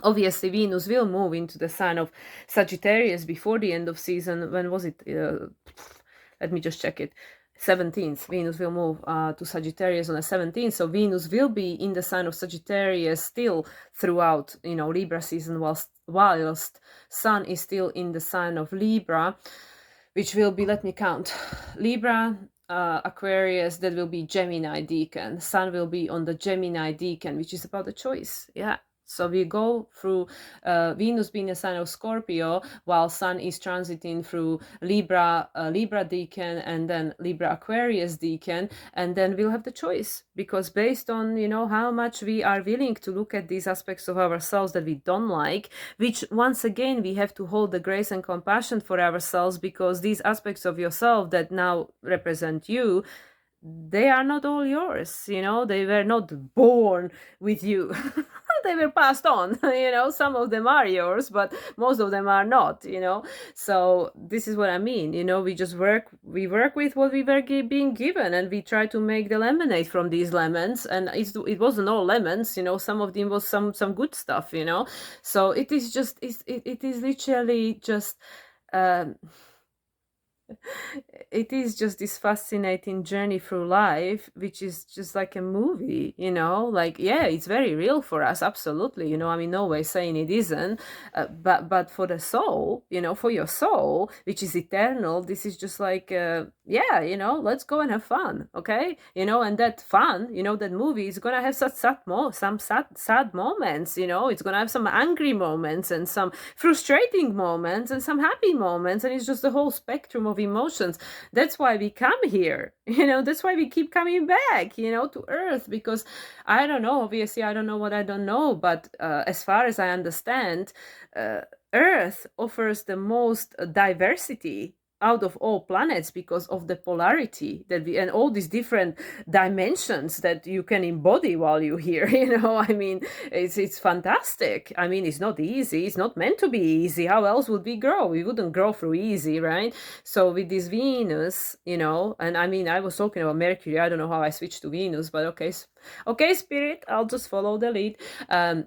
Obviously, Venus will move into the sign of Sagittarius before the end of season. When was it? Let me just check it. 17th. Venus will move to Sagittarius on the 17th. So Venus will be in the sign of Sagittarius still throughout, Libra season, whilst Sun is still in the sign of Libra, which will be, let me count, Libra, Aquarius, that will be Gemini decan. Sun will be on the Gemini decan, which is about the choice. Yeah. So we go through Venus being a sign of Scorpio, while Sun is transiting through Libra decan, and then Libra Aquarius decan, and then we'll have the choice, because based on how much we are willing to look at these aspects of ourselves that we don't like, which once again we have to hold the grace and compassion for ourselves, because these aspects of yourself that now represent you, they are not all yours, they were not born with you. They were passed on, some of them are yours, but most of them are not, so this is what I mean. We work with what we were being given, and we try to make the lemonade from these lemons, and it wasn't all lemons, some of them was some good stuff, so it is just it is literally just it is just this fascinating journey through life, which is just like a movie, yeah, it's very real for us, absolutely, no way saying it isn't, but for the soul, for your soul, which is eternal, this is just like yeah, let's go and have fun, okay, and that fun, that movie is gonna have some sad moments, it's gonna have some angry moments and some frustrating moments and some happy moments, and it's just the whole spectrum of emotions. That's why we come here, that's why we keep coming back, to Earth, because I don't know, obviously I don't know what I don't know, but as far as I understand, Earth offers the most diversity out of all planets, because of the polarity that and all these different dimensions that you can embody while you're here. I mean, it's fantastic. I mean, it's not easy, it's not meant to be easy. How else would we grow? We wouldn't grow through easy, right? So with this Venus, and I mean, I was talking about Mercury, I don't know how I switched to Venus, but okay, Spirit, I'll just follow the lead.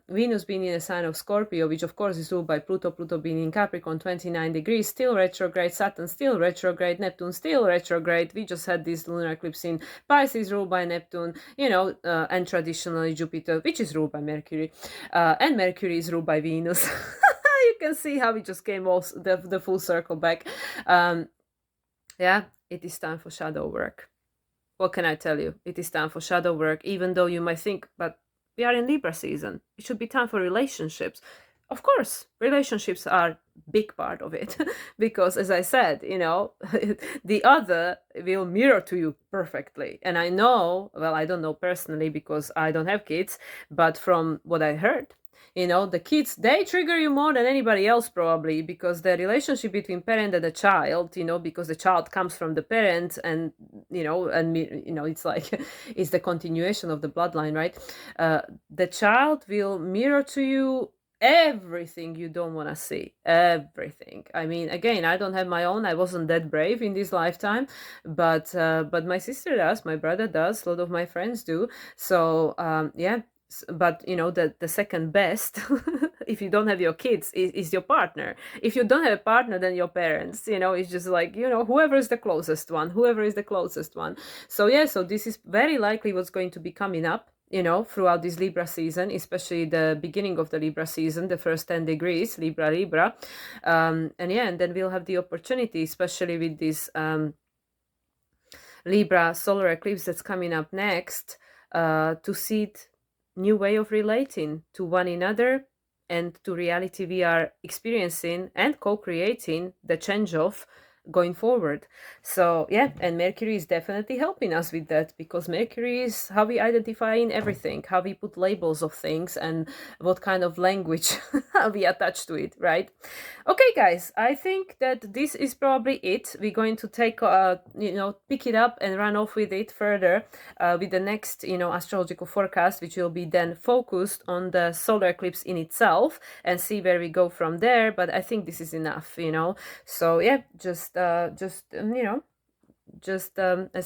Venus being in a sign of Scorpio, which of course is ruled by Pluto being in Capricorn 29 degrees, still retrograde, Saturn still retrograde, Neptune still retrograde. We just had this lunar eclipse in Pisces ruled by Neptune, and traditionally Jupiter, which is ruled by Mercury, and Mercury is ruled by Venus. You can see how we just came all the full circle back. Yeah, it is time for shadow work. What can I tell you? It is time for shadow work, even though you might think, but we are in Libra season. It should be time for relationships. Of course, relationships are a big part of it, because as I said, the other will mirror to you perfectly. And I know, well, I don't know personally because I don't have kids, but from what I heard, the kids, they trigger you more than anybody else probably, because the relationship between parent and the child, because the child comes from the parent, and it's like it's the continuation of the bloodline, right? The child will mirror to you everything you don't want to see, everything. I mean, again, I don't have my own, I wasn't that brave in this lifetime, but my sister does, my brother does, a lot of my friends do. So yeah, but the second best if you don't have your kids is your partner. If you don't have a partner, then your parents. It's just like whoever is the closest one. So yeah, so this is very likely what's going to be coming up throughout this Libra season, especially the beginning of the Libra season, the first 10 degrees, Libra. And then we'll have the opportunity, especially with this Libra solar eclipse that's coming up next, to see new way of relating to one another and to reality we are experiencing and co-creating the change of going forward. So yeah, and Mercury is definitely helping us with that, because Mercury is how we identify in everything, how we put labels of things, and what kind of language we attach to it, right? Okay, guys, I think that this is probably it. We're going to take pick it up and run off with it further with the next astrological forecast, which will be then focused on the solar eclipse in itself, and see where we go from there. But I think this is enough, so yeah, just as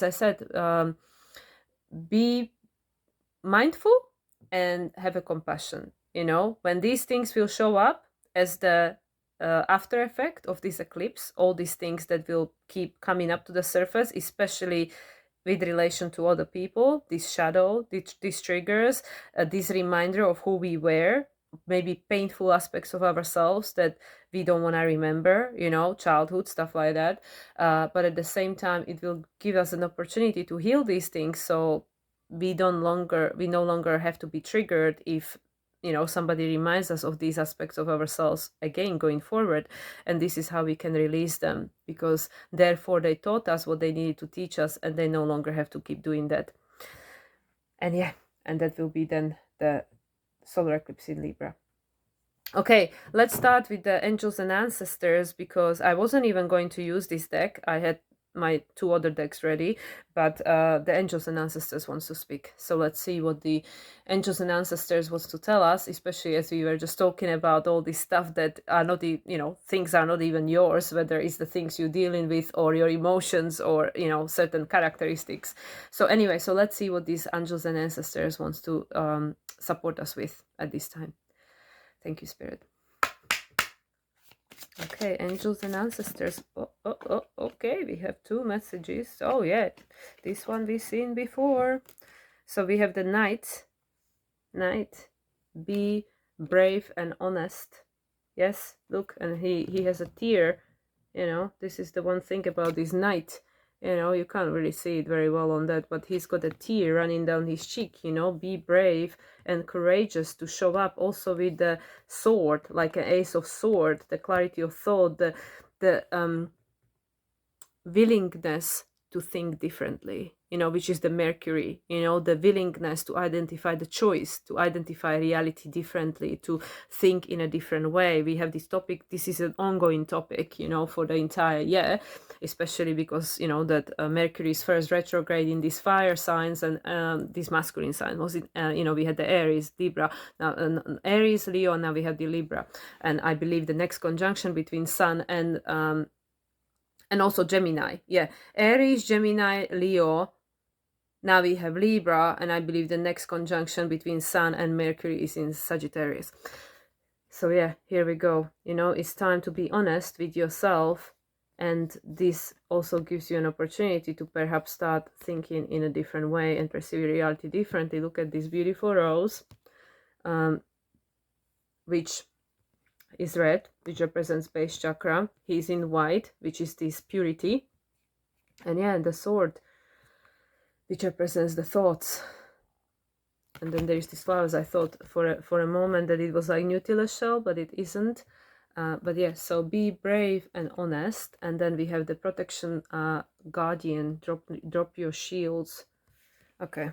I said, be mindful and have a compassion. When these things will show up as the after effect of this eclipse, all these things that will keep coming up to the surface, especially with relation to other people, this shadow, these triggers, this reminder of who we were, maybe painful aspects of ourselves that we don't want to remember, childhood, stuff like that. But at the same time, it will give us an opportunity to heal these things, so we no longer have to be triggered if somebody reminds us of these aspects of ourselves again going forward. And this is how we can release them, because therefore they taught us what they needed to teach us, and they no longer have to keep doing that. And yeah, and that will be then the solar eclipse in Libra. Okay, let's start with the angels and ancestors, because I wasn't even going to use this deck. I had my 2 other decks ready, but the angels and ancestors wants to speak. So let's see what the angels and ancestors wants to tell us, especially as we were just talking about all this stuff that are not things are not even yours, whether it's the things you're dealing with or your emotions or certain characteristics. So anyway, so let's see what these angels and ancestors wants to support us with at this time. Thank you, Spirit. Okay, angels and ancestors. Okay, we have 2 messages. Oh yeah, this one we've seen before. So we have the knight. Be brave and honest. Yes, look, and he has a tear. This is the one thing about this knight. You can't really see it very well on that, but he's got a tear running down his cheek. Be brave and courageous to show up, also with the sword, like an ace of sword, the clarity of thought, the willingness to think differently, which is the Mercury, the willingness to identify the choice, to identify reality differently, to think in a different way. We have this topic, this is an ongoing topic, for the entire year, especially because, that Mercury is first retrograde in these fire signs, and this masculine sign was it, we had the Aries, Libra, now Aries, Leo, now we have the Libra. And I believe the next conjunction between Sun and also Gemini. Yeah, Aries, Gemini, Leo. Now we have Libra, and I believe the next conjunction between Sun and Mercury is in Sagittarius. So yeah, here we go. It's time to be honest with yourself, and this also gives you an opportunity to perhaps start thinking in a different way and perceive reality differently. Look at this beautiful rose, which is red, which represents base chakra. He's in white, which is this purity. And yeah, the sword, which represents the thoughts. And then there's these flowers. I thought for a moment that it was like Nutella shell, but it isn't. But yeah, so be brave and honest. And then we have the protection guardian. Drop your shields. Okay.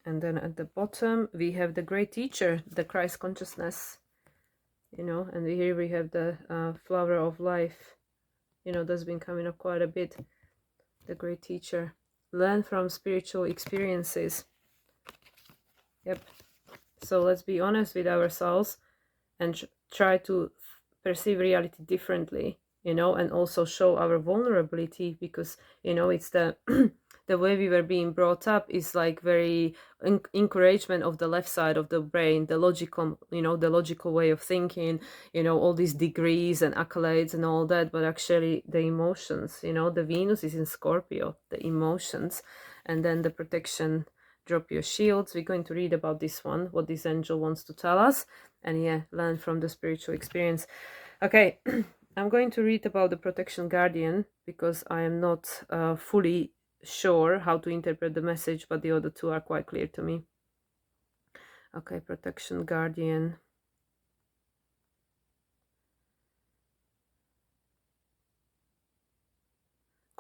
And then at the bottom we have the great teacher, the Christ consciousness. And here we have the flower of life. That's been coming up quite a bit. The great teacher. Learn from spiritual experiences. Yep. So let's be honest with ourselves and try to perceive reality differently, and also show our vulnerability, because it's the the way we were being brought up is like very encouragement of the left side of the brain, the logical, the logical way of thinking, all these degrees and accolades and all that. But actually the emotions, the Venus is in Scorpio, the emotions. And then the protection, drop your shields. We're going to read about this one, what this angel wants to tell us, and yeah, learn from the spiritual experience. Okay. I'm going to read about the protection guardian, because I am not fully sure how to interpret the message, but the other 2 are quite clear to me. Okay, protection guardian.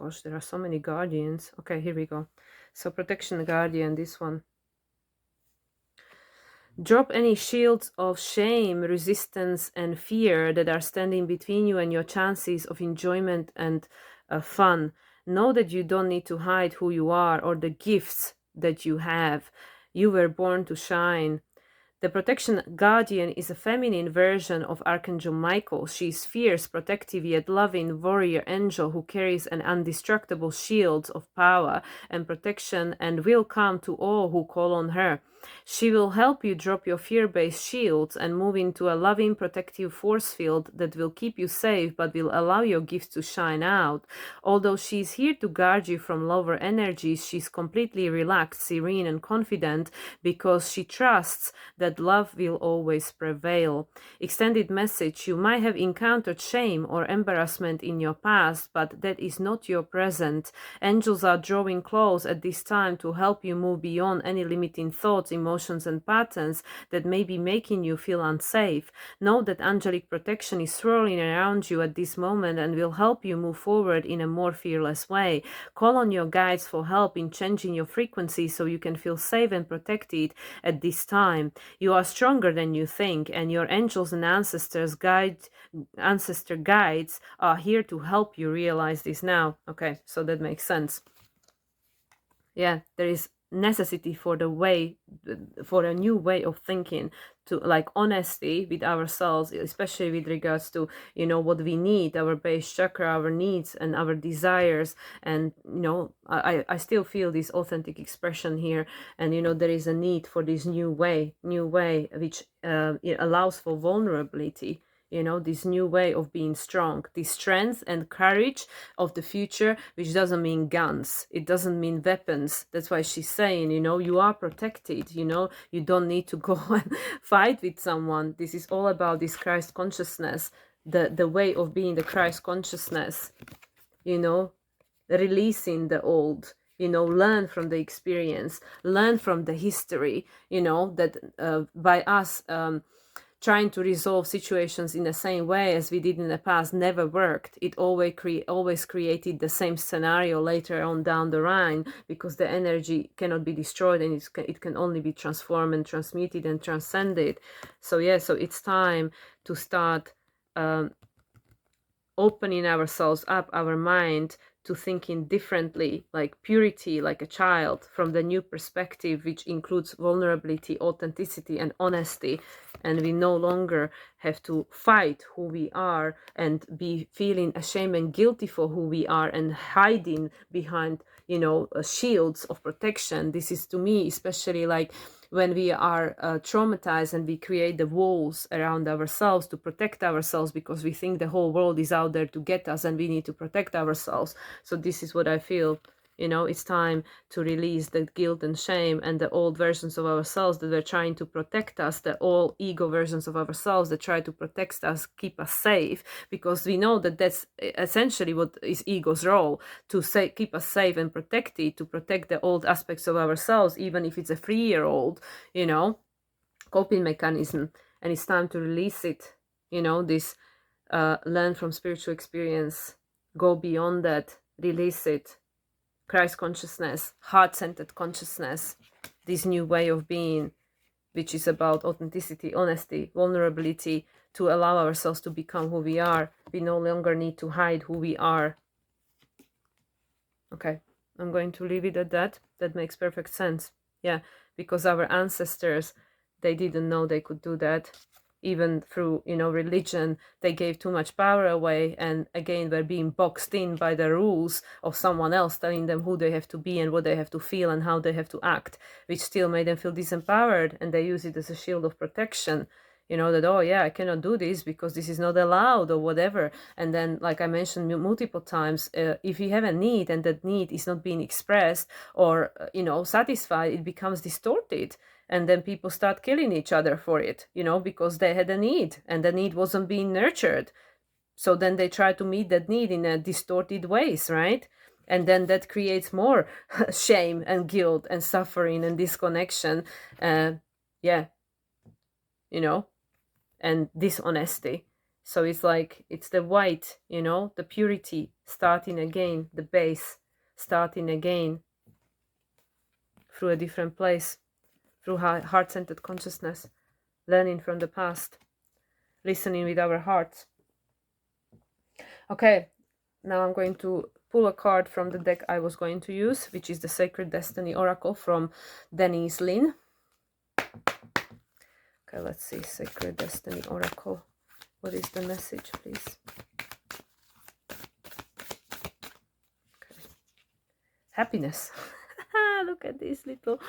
gosh, there are so many guardians. Okay, here we go. So protection guardian, this one. Drop any shields of shame, resistance, and fear that are standing between you and your chances of enjoyment and fun. Know that you don't need to hide who you are or the gifts that you have. You were born to shine. The protection guardian is a feminine version of Archangel Michael. She is fierce, protective, yet loving warrior angel who carries an indestructible shield of power and protection and will come to all who call on her. She will help you drop your fear-based shields and move into a loving, protective force field that will keep you safe but will allow your gifts to shine out. Although she is here to guard you from lower energies, she's completely relaxed, serene, and confident because she trusts that love will always prevail. Extended message: you might have encountered shame or embarrassment in your past, but that is not your present. Angels are drawing close at this time to help you move beyond any limiting thoughts, emotions, and patterns that may be making you feel unsafe. Know that angelic protection is swirling around you at this moment and will help you move forward in a more fearless way. Call on your guides for help in changing your frequency so you can feel safe and protected at this time. You are stronger than you think, and your angels and ancestor guides are here to help you realize this now. Okay, so that makes sense. Yeah, there is necessity for a new way of thinking, to like honesty with ourselves, especially with regards to what we need, our base chakra, our needs and our desires. And I still feel this authentic expression here, and there is a need for this new way which it allows for vulnerability, this new way of being strong, this strength and courage of the future, which doesn't mean guns, it doesn't mean weapons. That's why she's saying, you are protected, you don't need to go and fight with someone. This is all about this Christ consciousness, the way of being the Christ consciousness, releasing the old, learn from the experience, learn from the history, that by us trying to resolve situations in the same way as we did in the past never worked. It always created the same scenario later on down the line, because the energy cannot be destroyed and it can only be transformed and transmuted and transcended. So so it's time to start opening ourselves up, our mind, to thinking differently, like purity, like a child, from the new perspective, which includes vulnerability, authenticity, and honesty. And we no longer have to fight who we are and be feeling ashamed and guilty for who we are and hiding behind, shields of protection. This is, to me, especially like when we are traumatized and we create the walls around ourselves to protect ourselves because we think the whole world is out there to get us and we need to protect ourselves. So this is what I feel. It's time to release the guilt and shame and the old versions of ourselves that were trying to protect us, the old ego versions of ourselves that try to protect us, keep us safe, because we know that that's essentially what is ego's role, to keep us safe and protected, to protect the old aspects of ourselves, even if it's a 3-year-old, coping mechanism. And it's time to release it, this learn from spiritual experience, go beyond that, release it. Christ consciousness, heart-centered consciousness, this new way of being, which is about authenticity, honesty, vulnerability, to allow ourselves to become who we are. We no longer need to hide who we are. Okay, I'm going to leave it at that. That makes perfect sense. Yeah, because our ancestors, they didn't know they could do that. Even through, religion, they gave too much power away, and again, were being boxed in by the rules of someone else telling them who they have to be and what they have to feel and how they have to act, which still made them feel disempowered, and they use it as a shield of protection, that, oh yeah, I cannot do this because this is not allowed or whatever. And then, like I mentioned multiple times, if you have a need and that need is not being expressed or, satisfied, it becomes distorted. And then people start killing each other for it, because they had a need and the need wasn't being nurtured. So then they try to meet that need in a distorted ways, right? And then that creates more shame and guilt and suffering and disconnection. And dishonesty. So it's like, it's the white, you know, the purity, starting again, the base, starting again through a different place, through heart-centered consciousness, learning from the past, listening with our hearts. Okay, now I'm going to pull a card from the deck I was going to use, which is the Sacred Destiny Oracle from Denise Lin. Okay, let's see, Sacred Destiny Oracle. What is the message, please? Okay. Happiness. Look at these little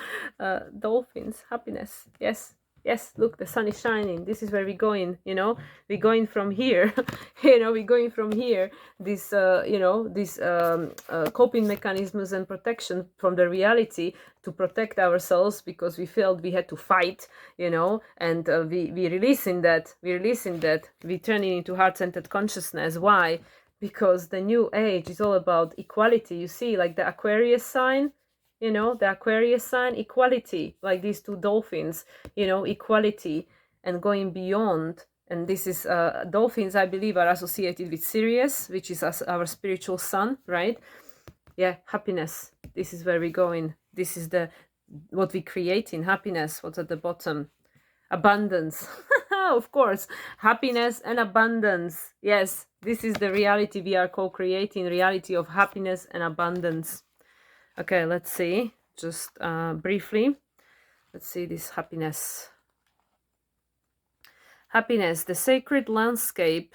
dolphins. Happiness. Yes. Yes, look, the sun is shining. This is where we're going, you know. We're going from here, you know, we're going from here. This, you know, these coping mechanisms and protection from the reality to protect ourselves, because we felt we had to fight, you know, and we releasing that, we turning into heart-centered consciousness. Why? Because the new age is all about equality. You see, like the Aquarius sign, you know, the Aquarius sign, equality, like these two dolphins, you know, equality and going beyond. And this is, dolphins, I believe, are associated with Sirius, which is our spiritual sun, right? Yeah, happiness. This is where we're going. This is what we create in happiness. What's at the bottom? Abundance. Of course, happiness and abundance. Yes, this is the reality we are co-creating, reality of happiness and abundance. Okay, let's see, just briefly, let's see this happiness. Happiness, the sacred landscape.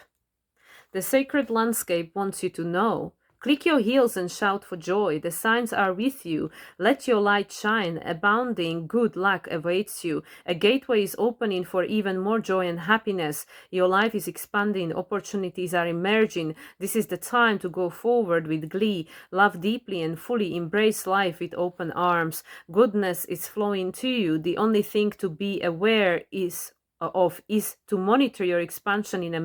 The sacred landscape wants you to know. Click your heels and shout for joy. The signs are with you. Let your light shine. Abounding good luck awaits you. A gateway is opening for even more joy and happiness. Your life is expanding. Opportunities are emerging. This is the time to go forward with glee. Love deeply and fully. Embrace life with open arms. Goodness is flowing to you. The only thing to be aware is to monitor your expansion in a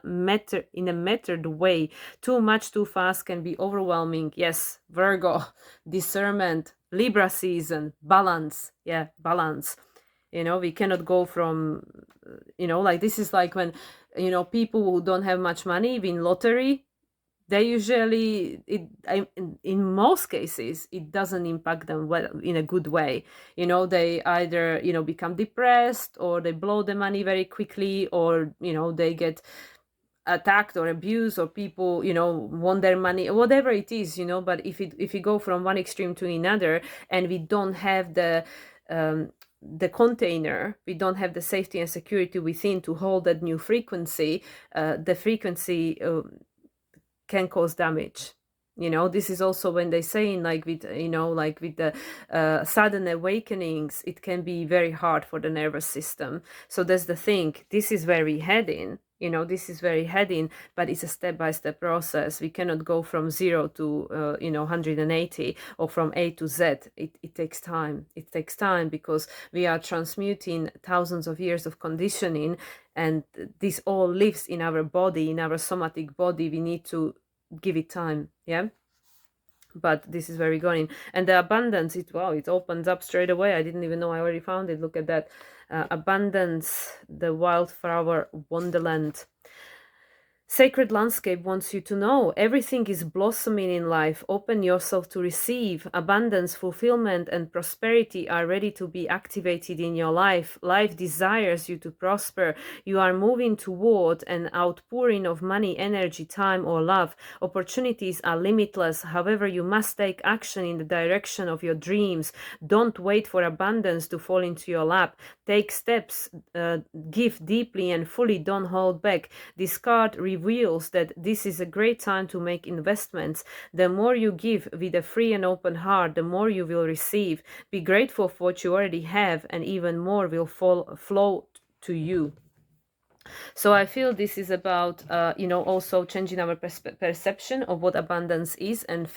metered way. Too much too fast can be overwhelming. Yes, Virgo, discernment, Libra season, balance. Yeah, balance. You know, we cannot go from, you know, like this is like when, you know, people who don't have much money win lottery. They usually, in most cases, it doesn't impact them well, in a good way. You know, they either, you know, become depressed, or they blow the money very quickly, or, you know, they get attacked or abused, or people, you know, want their money, whatever it is, you know. But if you go from one extreme to another, and we don't have the container, we don't have the safety and security within to hold that new frequency, the frequency can cause damage. You know, this is also when they say, like with, you know, like with the sudden awakenings, it can be very hard for the nervous system. So that's the thing. This is where we head in. You know, this is where we head in, but it's a step-by-step process. We cannot go from 0 to, you know, 180, or from A to Z. It takes time. It takes time, because we are transmuting thousands of years of conditioning, and this all lives in our body, in our somatic body. We need to give it time. Yeah, but this is where we're going. And the abundance, it opens up straight away. I didn't even know I already found it. Look at that. Abundance, the wildflower wonderland. Sacred landscape wants you to know everything is blossoming in life. Open yourself to receive. Abundance, fulfillment, and prosperity are ready to be activated in your life. Life desires you to prosper. You are moving toward an outpouring of money, energy, time, or love. Opportunities are limitless. However, you must take action in the direction of your dreams. Don't wait for abundance to fall into your lap. Take steps, give deeply and fully, don't hold back. This card reveals that this is a great time to make investments. The more you give with a free and open heart, the more you will receive. Be grateful for what you already have, and even more will flow to you. So I feel this is about, you know, also changing our perception of what abundance is, and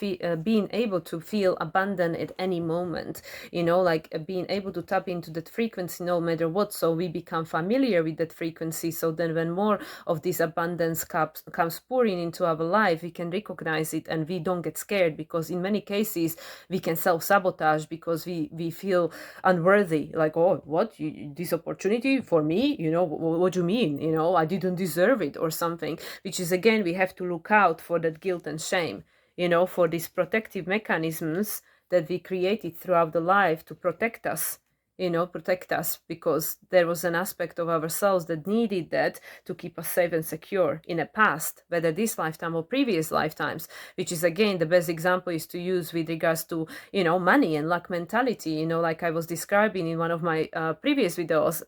being able to feel abundant at any moment, you know, like being able to tap into that frequency no matter what. So we become familiar with that frequency. So then when more of this abundance comes pouring into our life, we can recognize it, and we don't get scared, because in many cases we can self-sabotage because we feel unworthy. Like, oh, what, this opportunity for me, you know, what do you mean? mean, you know, I didn't deserve it or something, which is, again, we have to look out for that guilt and shame, you know, for these protective mechanisms that we created throughout the life to protect us, you know, protect us, because there was an aspect of ourselves that needed that to keep us safe and secure in the past, whether this lifetime or previous lifetimes, which is, again, the best example is to use with regards to, you know, money and luck mentality, you know, like I was describing in one of my previous videos,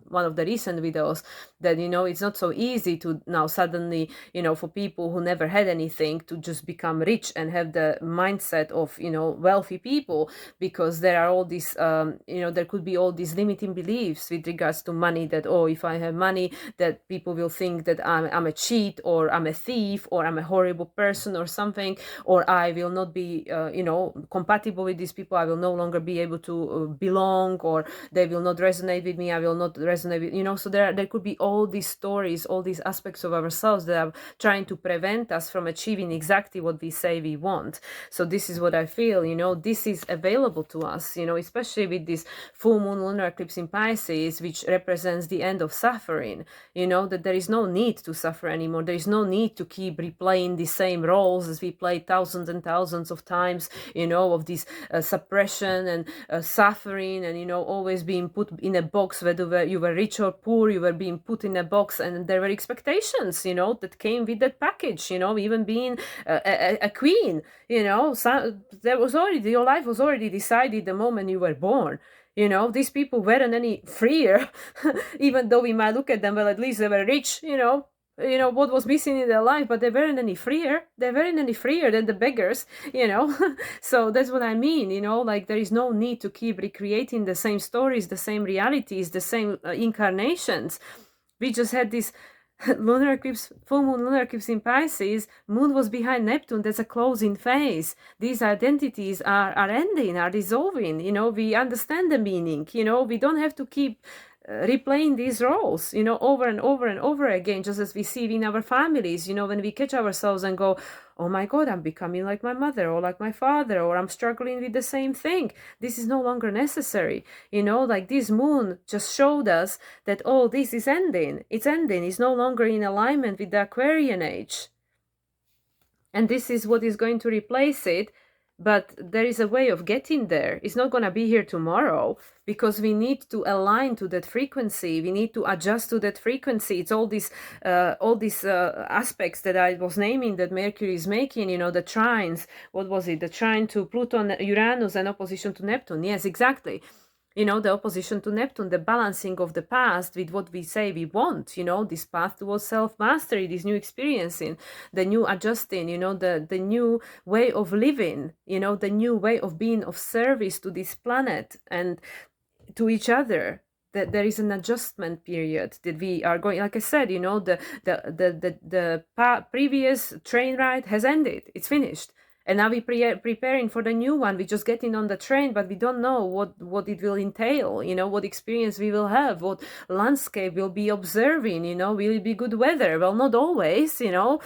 one of the recent videos, that, you know, it's not so easy to now suddenly, you know, for people who never had anything to just become rich and have the mindset of, you know, wealthy people, because there are all these, you know, there could be all these limiting beliefs with regards to money, that, oh, if I have money, that people will think that I'm a cheat, or I'm a thief, or I'm a horrible person or something, or I will not be, you know, compatible with these people, I will no longer be able to belong, or they will not resonate with me, I will not resonate with, you know, so there could be all these stories, all these aspects of ourselves that are trying to prevent us from achieving exactly what we say we want. So this is what I feel, you know, this is available to us, you know, especially with this full moon lunar eclipse in Pisces, which represents the end of suffering, you know, that there is no need to suffer anymore. There is no need to keep replaying the same roles as we played thousands and thousands of times, you know, of this suppression and suffering, and, you know, always being put in a box, whether you were rich or poor, you were being put in a box, and there were expectations, you know, that came with that package, you know, even being a queen, you know, so there was already, your life was already decided the moment you were born. You know, these people weren't any freer, even though we might look at them, well, at least they were rich, you know, what was missing in their life, but they weren't any freer. They weren't any freer than the beggars, you know. So that's what I mean, you know, like there is no need to keep recreating the same stories, the same realities, the same incarnations. We just had this lunar eclipse, full moon lunar eclipse in Pisces. Moon was behind Neptune. That's a closing phase. These identities are ending, are dissolving. You know, we understand the meaning. You know, we don't have to keep replaying these roles, you know, over and over and over again, just as we see in our families, you know, when we catch ourselves and go, oh my God, I'm becoming like my mother or like my father, or I'm struggling with the same thing. This is no longer necessary. You know, like this moon just showed us that, oh, this is ending. It's ending. It's no longer in alignment with the Aquarian age. And this is what is going to replace it. But there is a way of getting there. It's not going to be here tomorrow, because we need to align to that frequency. We need to adjust to that frequency. It's all these aspects that I was naming that Mercury is making, you know, the trines. What was it? The trine to Pluto, Uranus, and opposition to Neptune. Yes, exactly. You know, the opposition to Neptune, the balancing of the past with what we say we want, you know, this path towards self-mastery, this new experiencing, the new adjusting, you know, the new way of living, you know, the new way of being of service to this planet and to each other. That there is an adjustment period that we are going, like I said, you know, the previous train ride has ended, it's finished. And now we're preparing for the new one. We're just getting on the train, but we don't know what it will entail, you know, what experience we will have, what landscape we'll be observing, you know, will it be good weather? Well, not always, you know.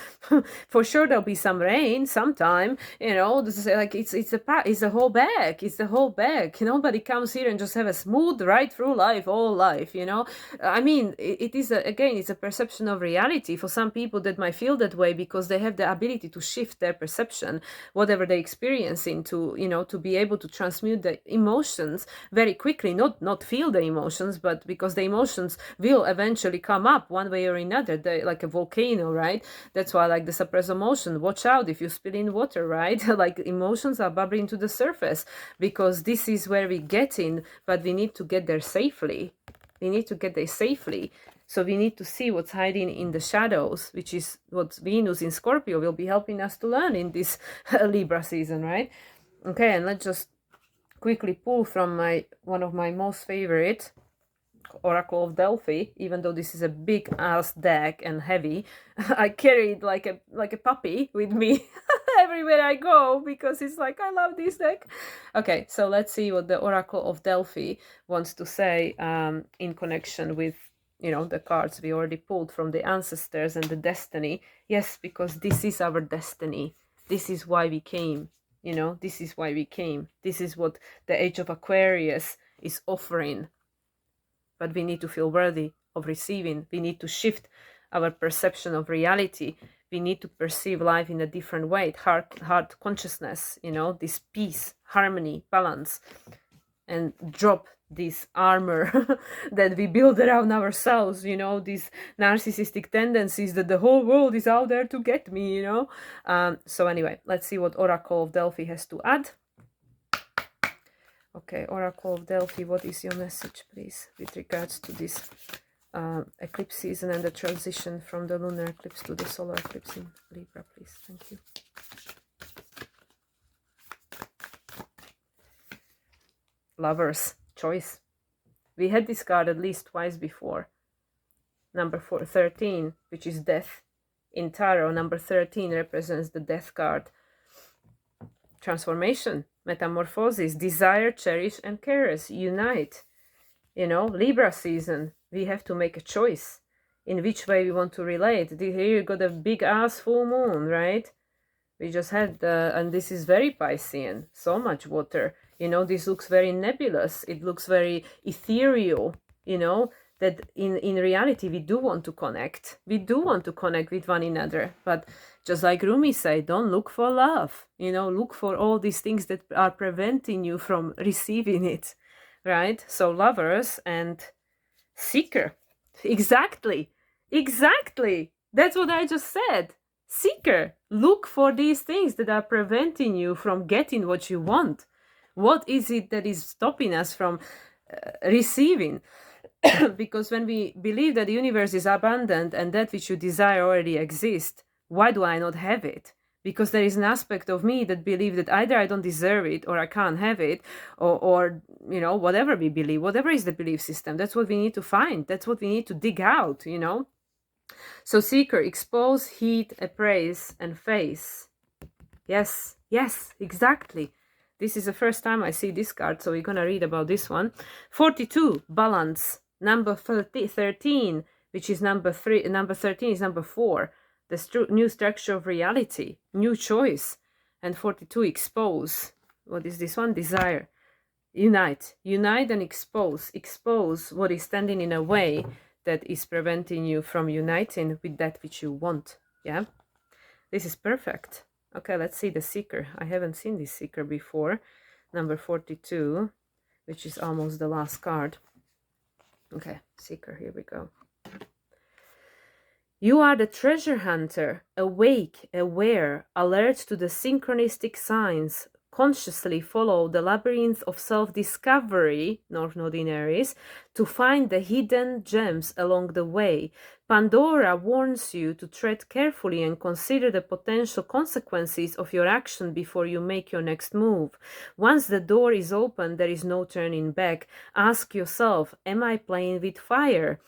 For sure there'll be some rain sometime, you know. This is like it's the whole bag. It's the whole bag. Nobody comes here and just have a smooth ride through life, all life, you know. I mean, it is again, it's a perception of reality. For some people that might feel that way because they have the ability to shift their perception, whatever they experience, into, you know, to be able to transmute the emotions very quickly, not feel the emotions, but because the emotions will eventually come up one way or another, like a volcano, right? That's why, like the suppressed emotion, watch out if you spill in water, right? Like emotions are bubbling to the surface, because this is where we get in, but we need to get there safely. We need to get there safely. So we need to see what's hiding in the shadows, which is what Venus in Scorpio will be helping us to learn in this Libra season, right? Okay, and let's just quickly pull from one of my most favorite, Oracle of Delphi. Even though this is a big ass deck and heavy, I carry it like a puppy with me everywhere I go, because it's like, I love this deck. Okay, so let's see what the Oracle of Delphi wants to say in connection with, you know, the cards we already pulled from the ancestors and the destiny. Yes, because this is our destiny. This is why we came. You know, this is why we came. This is what the Age of Aquarius is offering. But we need to feel worthy of receiving. We need to shift our perception of reality. We need to perceive life in a different way. Heart consciousness, this peace, harmony, balance, and drop this armor that we build around ourselves, these narcissistic tendencies that the whole world is out there to get me, So anyway, let's see what Oracle of Delphi has to add. Okay, Oracle of Delphi, what is your message, please, with regards to this eclipse season and the transition from the lunar eclipse to the solar eclipse in Libra, please? Thank you. Lovers, choice. We had this card at least twice before. Number 13, which is death. In tarot, number 13 represents the death card. Transformation, metamorphosis, desire, cherish, and caress, unite. Libra season, we have to make a choice in which way we want to relate. Here you got a big ass full moon, right? We just had, and this is very Piscean, so much water. This looks very nebulous. It looks very ethereal, that in reality we do want to connect. We do want to connect with one another. But just like Rumi said, don't look for love. Look for all these things that are preventing you from receiving it, right? So lovers and seeker. Exactly. That's what I just said. Seeker. Look for these things that are preventing you from getting what you want. What is it that is stopping us from receiving? Because when we believe that the universe is abundant and that which you desire already exists, why do I not have it? Because there is an aspect of me that believes that either I don't deserve it or I can't have it, or whatever we believe, whatever is the belief system, that's what we need to find. That's what we need to dig out, So seeker, expose, heed, appraise, and face. Yes, exactly. This is the first time I see this card, so we're going to read about this one. 42, balance. Number 13, which is number 3. Number 13 is number 4. The new structure of reality. New choice. And 42, expose. What is this one? Desire. Unite. Unite and expose. Expose what is standing in a way that is preventing you from uniting with that which you want. Yeah? This is perfect. Okay, let's see the seeker. I haven't seen this seeker before. Number 42, which is almost the last card. Okay, seeker, here we go. You are the treasure hunter, awake, aware, alert to the synchronistic signs. Consciously follow the labyrinth of self-discovery, North Node in Aries, to find the hidden gems along the way. Pandora warns you to tread carefully and consider the potential consequences of your action before you make your next move. Once the door is open, there is no turning back. Ask yourself, am I playing with fire?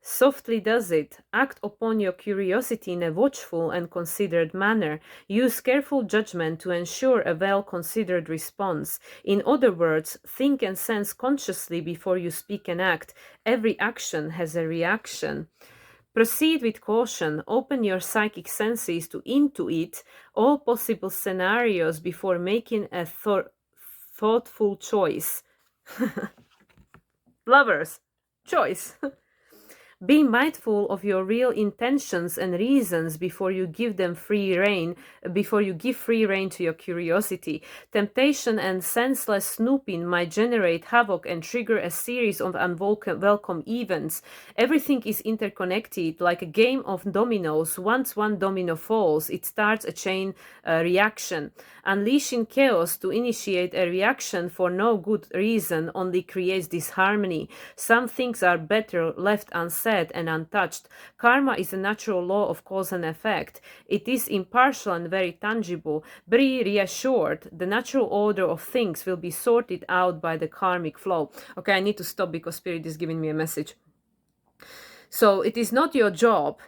Softly does it. Act upon your curiosity in a watchful and considered manner. Use careful judgment to ensure a well-considered response. In other words, think and sense consciously before you speak and act. Every action has a reaction. Proceed with caution. Open your psychic senses to intuit all possible scenarios before making a thoughtful choice. Lovers, choice. Be mindful of your real intentions and reasons before you give free rein to your curiosity. Temptation and senseless snooping might generate havoc and trigger a series of unwelcome events. Everything is interconnected like a game of dominoes. Once one domino falls, it starts a chain reaction. Unleashing chaos to initiate a reaction for no good reason only creates disharmony. Some things are better left unsaid and untouched. Karma is a natural law of cause and effect. It is impartial and very tangible. Be reassured, the natural order of things will be sorted out by the karmic flow. Okay, I need to stop because Spirit is giving me a message. So it is not your job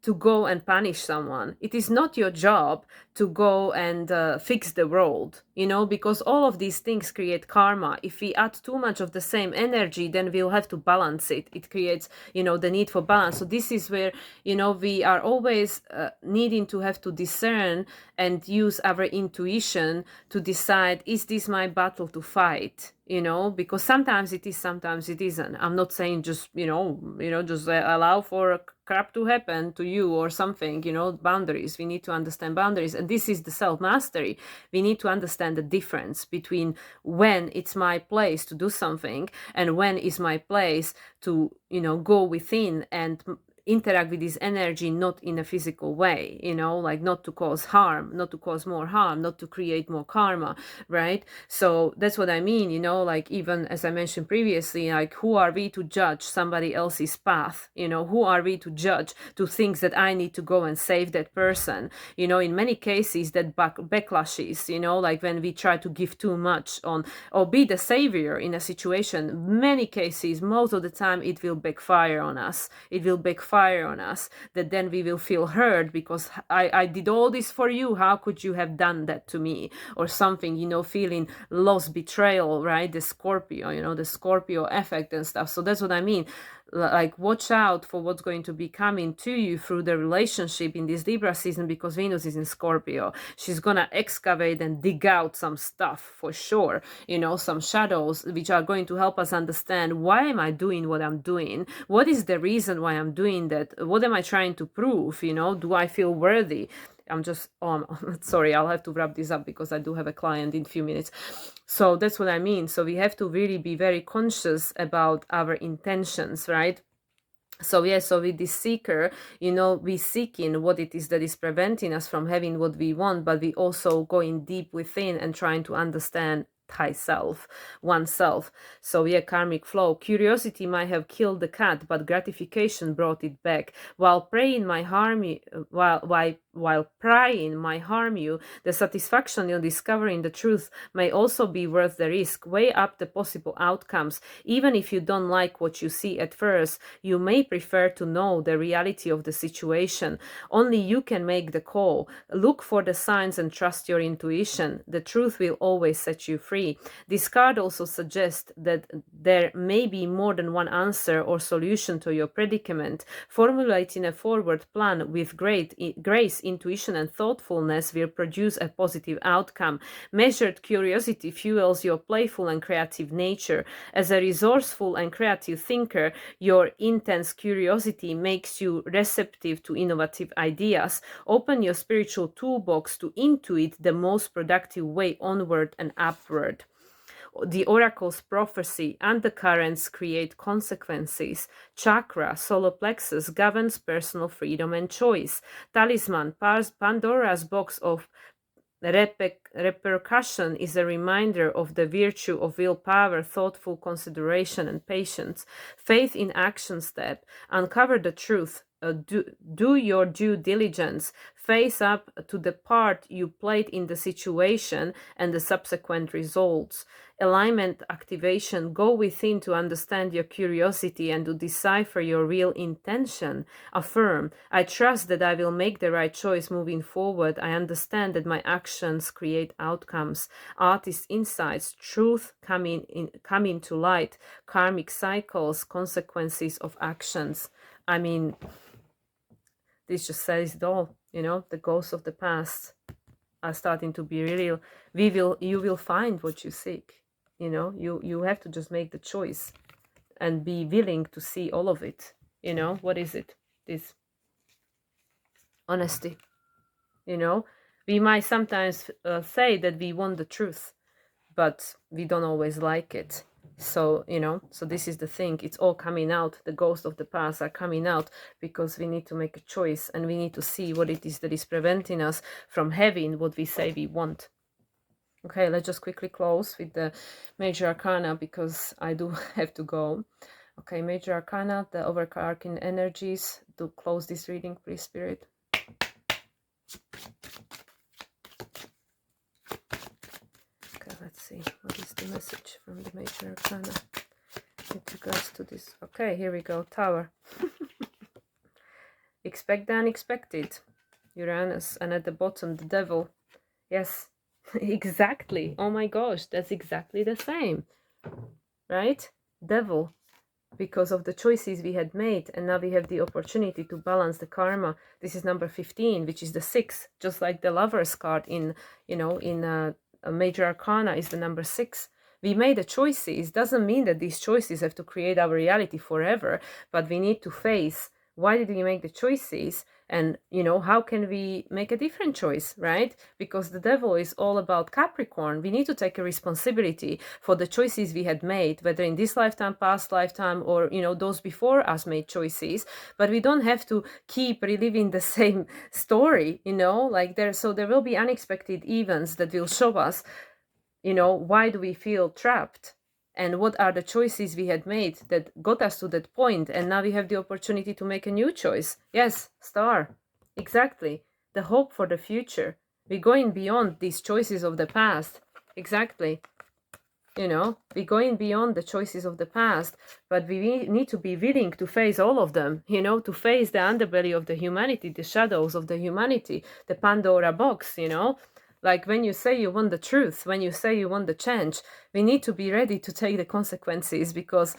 to go and punish someone. It is not your job to go and fix the world, you know, because all of these things create karma. If we add too much of the same energy, then we'll have to balance it. It creates, you know, the need for balance. So this is where, you know, we are always needing to have to discern and use our intuition to decide, is this my battle to fight? You know, because sometimes it is, sometimes it isn't. I'm not saying just, just allow for crap to happen to you or something, you know, boundaries. We need to understand boundaries. And this is the self-mastery. We need to understand the difference between when it's my place to do something and when is my place to, you know, go within and interact with this energy, not in a physical way, you know, like not to cause harm, not to cause more harm, not to create more karma, right? So that's what I mean, you know, like even as I mentioned previously, like who are we to judge somebody else's path? You know, who are we to judge to things that I need to go and save that person? You know, in many cases that backlashes, you know, like when we try to give too much on or be the savior in a situation, many cases, most of the time it will backfire on us. It will backfire on us, that then we will feel hurt because I did all this for you. How could you have done that to me? Or something, you know, feeling loss, betrayal, right? The Scorpio, you know, the Scorpio effect and stuff. So that's what I mean. Like, watch out for what's going to be coming to you through the relationship in this Libra season, because Venus is in Scorpio. She's gonna excavate and dig out some stuff for sure, you know, some shadows which are going to help us understand, why am I doing what I'm doing? What is the reason why I'm doing that? What am I trying to prove? You know, do I feel worthy? I'm just, sorry, I'll have to wrap this up because I do have a client in a few minutes. So that's what I mean. So we have to really be very conscious about our intentions, right? So yeah, so with this seeker, you know, we seek in what it is that is preventing us from having what we want, but we also going deep within and trying to understand thyself, oneself. So yeah, karmic flow. Curiosity might have killed the cat, but gratification brought it back. While praying might harm you, while prying might harm you, the satisfaction in discovering the truth may also be worth the risk. Weigh up the possible outcomes. Even if you don't like what you see at first, you may prefer to know the reality of the situation. Only you can make the call. Look for the signs and trust your intuition. The truth will always set you free. This card also suggests that there may be more than one answer or solution to your predicament. Formulating a forward plan with grace, intuition, and thoughtfulness will produce a positive outcome. Measured curiosity fuels your playful and creative nature. As a resourceful and creative thinker, your intense curiosity makes you receptive to innovative ideas. Open your spiritual toolbox to intuit the most productive way onward and upward. The oracle's prophecy: undercurrents create consequences. Chakra, solar plexus, governs personal freedom and choice. Talisman, Pandora's box of repercussion, is a reminder of the virtue of willpower, thoughtful consideration, and patience. Faith in action step: uncover the truth. Do your due diligence. Face up to the part you played in the situation and the subsequent results. Alignment activation: go within to understand your curiosity and to decipher your real intention. Affirm: I trust that I will make the right choice moving forward. I understand that my actions create outcomes. Artist insights: truth coming to light. Karmic cycles: consequences of actions. I mean, this just says it all, you know. The ghosts of the past are starting to be real. You will find what you seek, you know. You have to just make the choice and be willing to see all of it, you know. What is it? This honesty, you know. We might sometimes say that we want the truth, but we don't always like it. So, you know, so this is the thing. It's all coming out. The ghosts of the past are coming out because we need to make a choice and we need to see what it is that is preventing us from having what we say we want. Okay, let's just quickly close with the major arcana because I do have to go. Okay, major arcana, the overarching energies. To close this reading, please, Spirit. Let's see, what is the message from the major arcana with regards to this? Okay, here we go. Tower. Expect the unexpected. Uranus, and at the bottom, the devil. Yes, exactly. Oh my gosh, that's exactly the same, right? Devil, because of the choices we had made, and now we have the opportunity to balance the karma. This is number 15, which is the 6, just like the Lover's card in, in a major arcana is the number 6. We made the choices. Doesn't mean that these choices have to create our reality forever, but we need to face, why did we make the choices, and how can we make a different choice, right? Because the devil is all about Capricorn. We need to take a responsibility for the choices we had made, whether in this lifetime, past lifetime, or those before us made choices. But we don't have to keep reliving the same story, like there will be unexpected events that will show us, why do we feel trapped, and what are the choices we had made that got us to that point, and now we have the opportunity to make a new choice. Yes, star, exactly. The hope for the future. We're going beyond these choices of the past. Exactly. We're going beyond the choices of the past, but we need to be willing to face all of them, to face the underbelly of the humanity, the shadows of the humanity, the Pandora box, Like when you say you want the truth, when you say you want the change, we need to be ready to take the consequences, because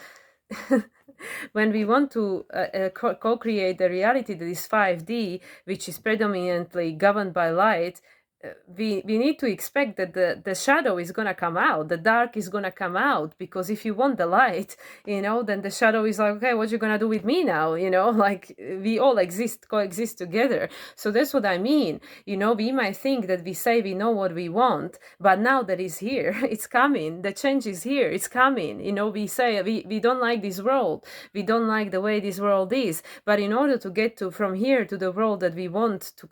when we want to co-create the reality that is 5D, which is predominantly governed by light, we need to expect that the shadow is going to come out, the dark is going to come out, because if you want the light, then the shadow is like, okay, what you going to do with me now, like we all coexist together. So that's what I mean. We might think that we say we know what we want, but now that is here, it's coming, the change is here, it's coming. We say we don't like this world, we don't like the way this world is, but in order to get from here to the world that we want to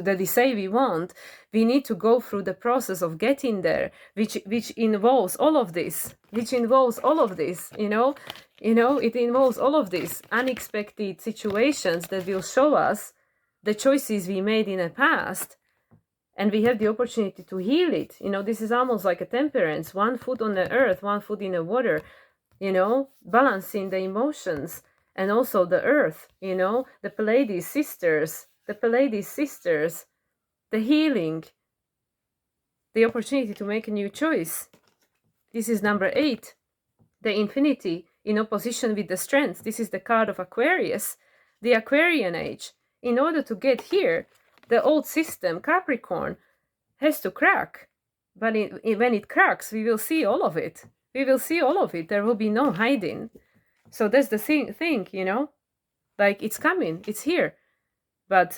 that we say we want, we need to go through the process of getting there, which involves all of this, it involves all of these unexpected situations that will show us the choices we made in the past, and we have the opportunity to heal it. This is almost like a temperance, one foot on the earth, one foot in the water, balancing the emotions, and also the earth, the Pleiades sisters, the healing, the opportunity to make a new choice. This is number 8, the infinity in opposition with the strength. This is the card of Aquarius, the Aquarian age. In order to get here, the old system, Capricorn, has to crack. But when it cracks, we will see all of it. There will be no hiding. So that's the thing, like it's coming, it's here. But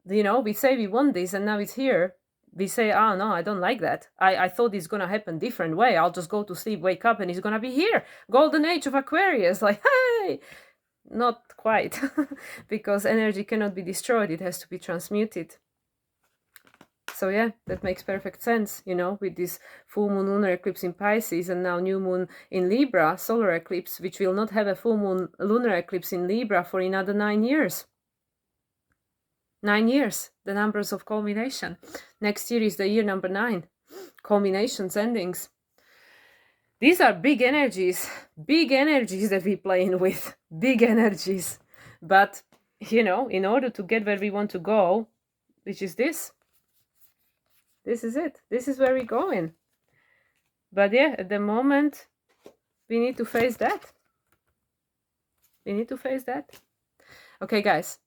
we say we want this, and now it's here. We say, oh no, I don't like that. I thought it's gonna happen different way. I'll just go to sleep, wake up, and it's gonna be here. Golden age of Aquarius, like, hey! Not quite, because energy cannot be destroyed, it has to be transmuted. So yeah, that makes perfect sense, with this full moon lunar eclipse in Pisces, and now new moon in Libra, solar eclipse, which will not have a full moon lunar eclipse in Libra for another 9 years. 9 years, the numbers of culmination. Next year is the year number 9. Culminations, endings. These are big energies that we're playing with. Big energies. But, in order to get where we want to go, which is this. This is it. This is where we're going. But yeah, at the moment, we need to face that. Okay, guys.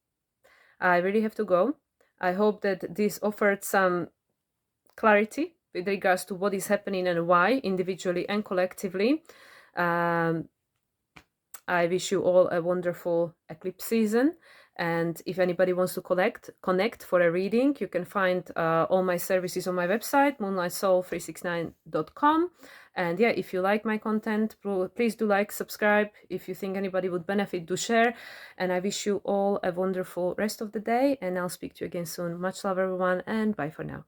I really have to go. I hope that this offered some clarity with regards to what is happening and why, individually and collectively. I wish you all a wonderful eclipse season. And if anybody wants to connect for a reading, you can find all my services on my website, moonlightsoul369.com. And yeah, if you like my content, please do like, subscribe. If you think anybody would benefit, do share. And I wish you all a wonderful rest of the day. And I'll speak to you again soon. Much love, everyone, and bye for now.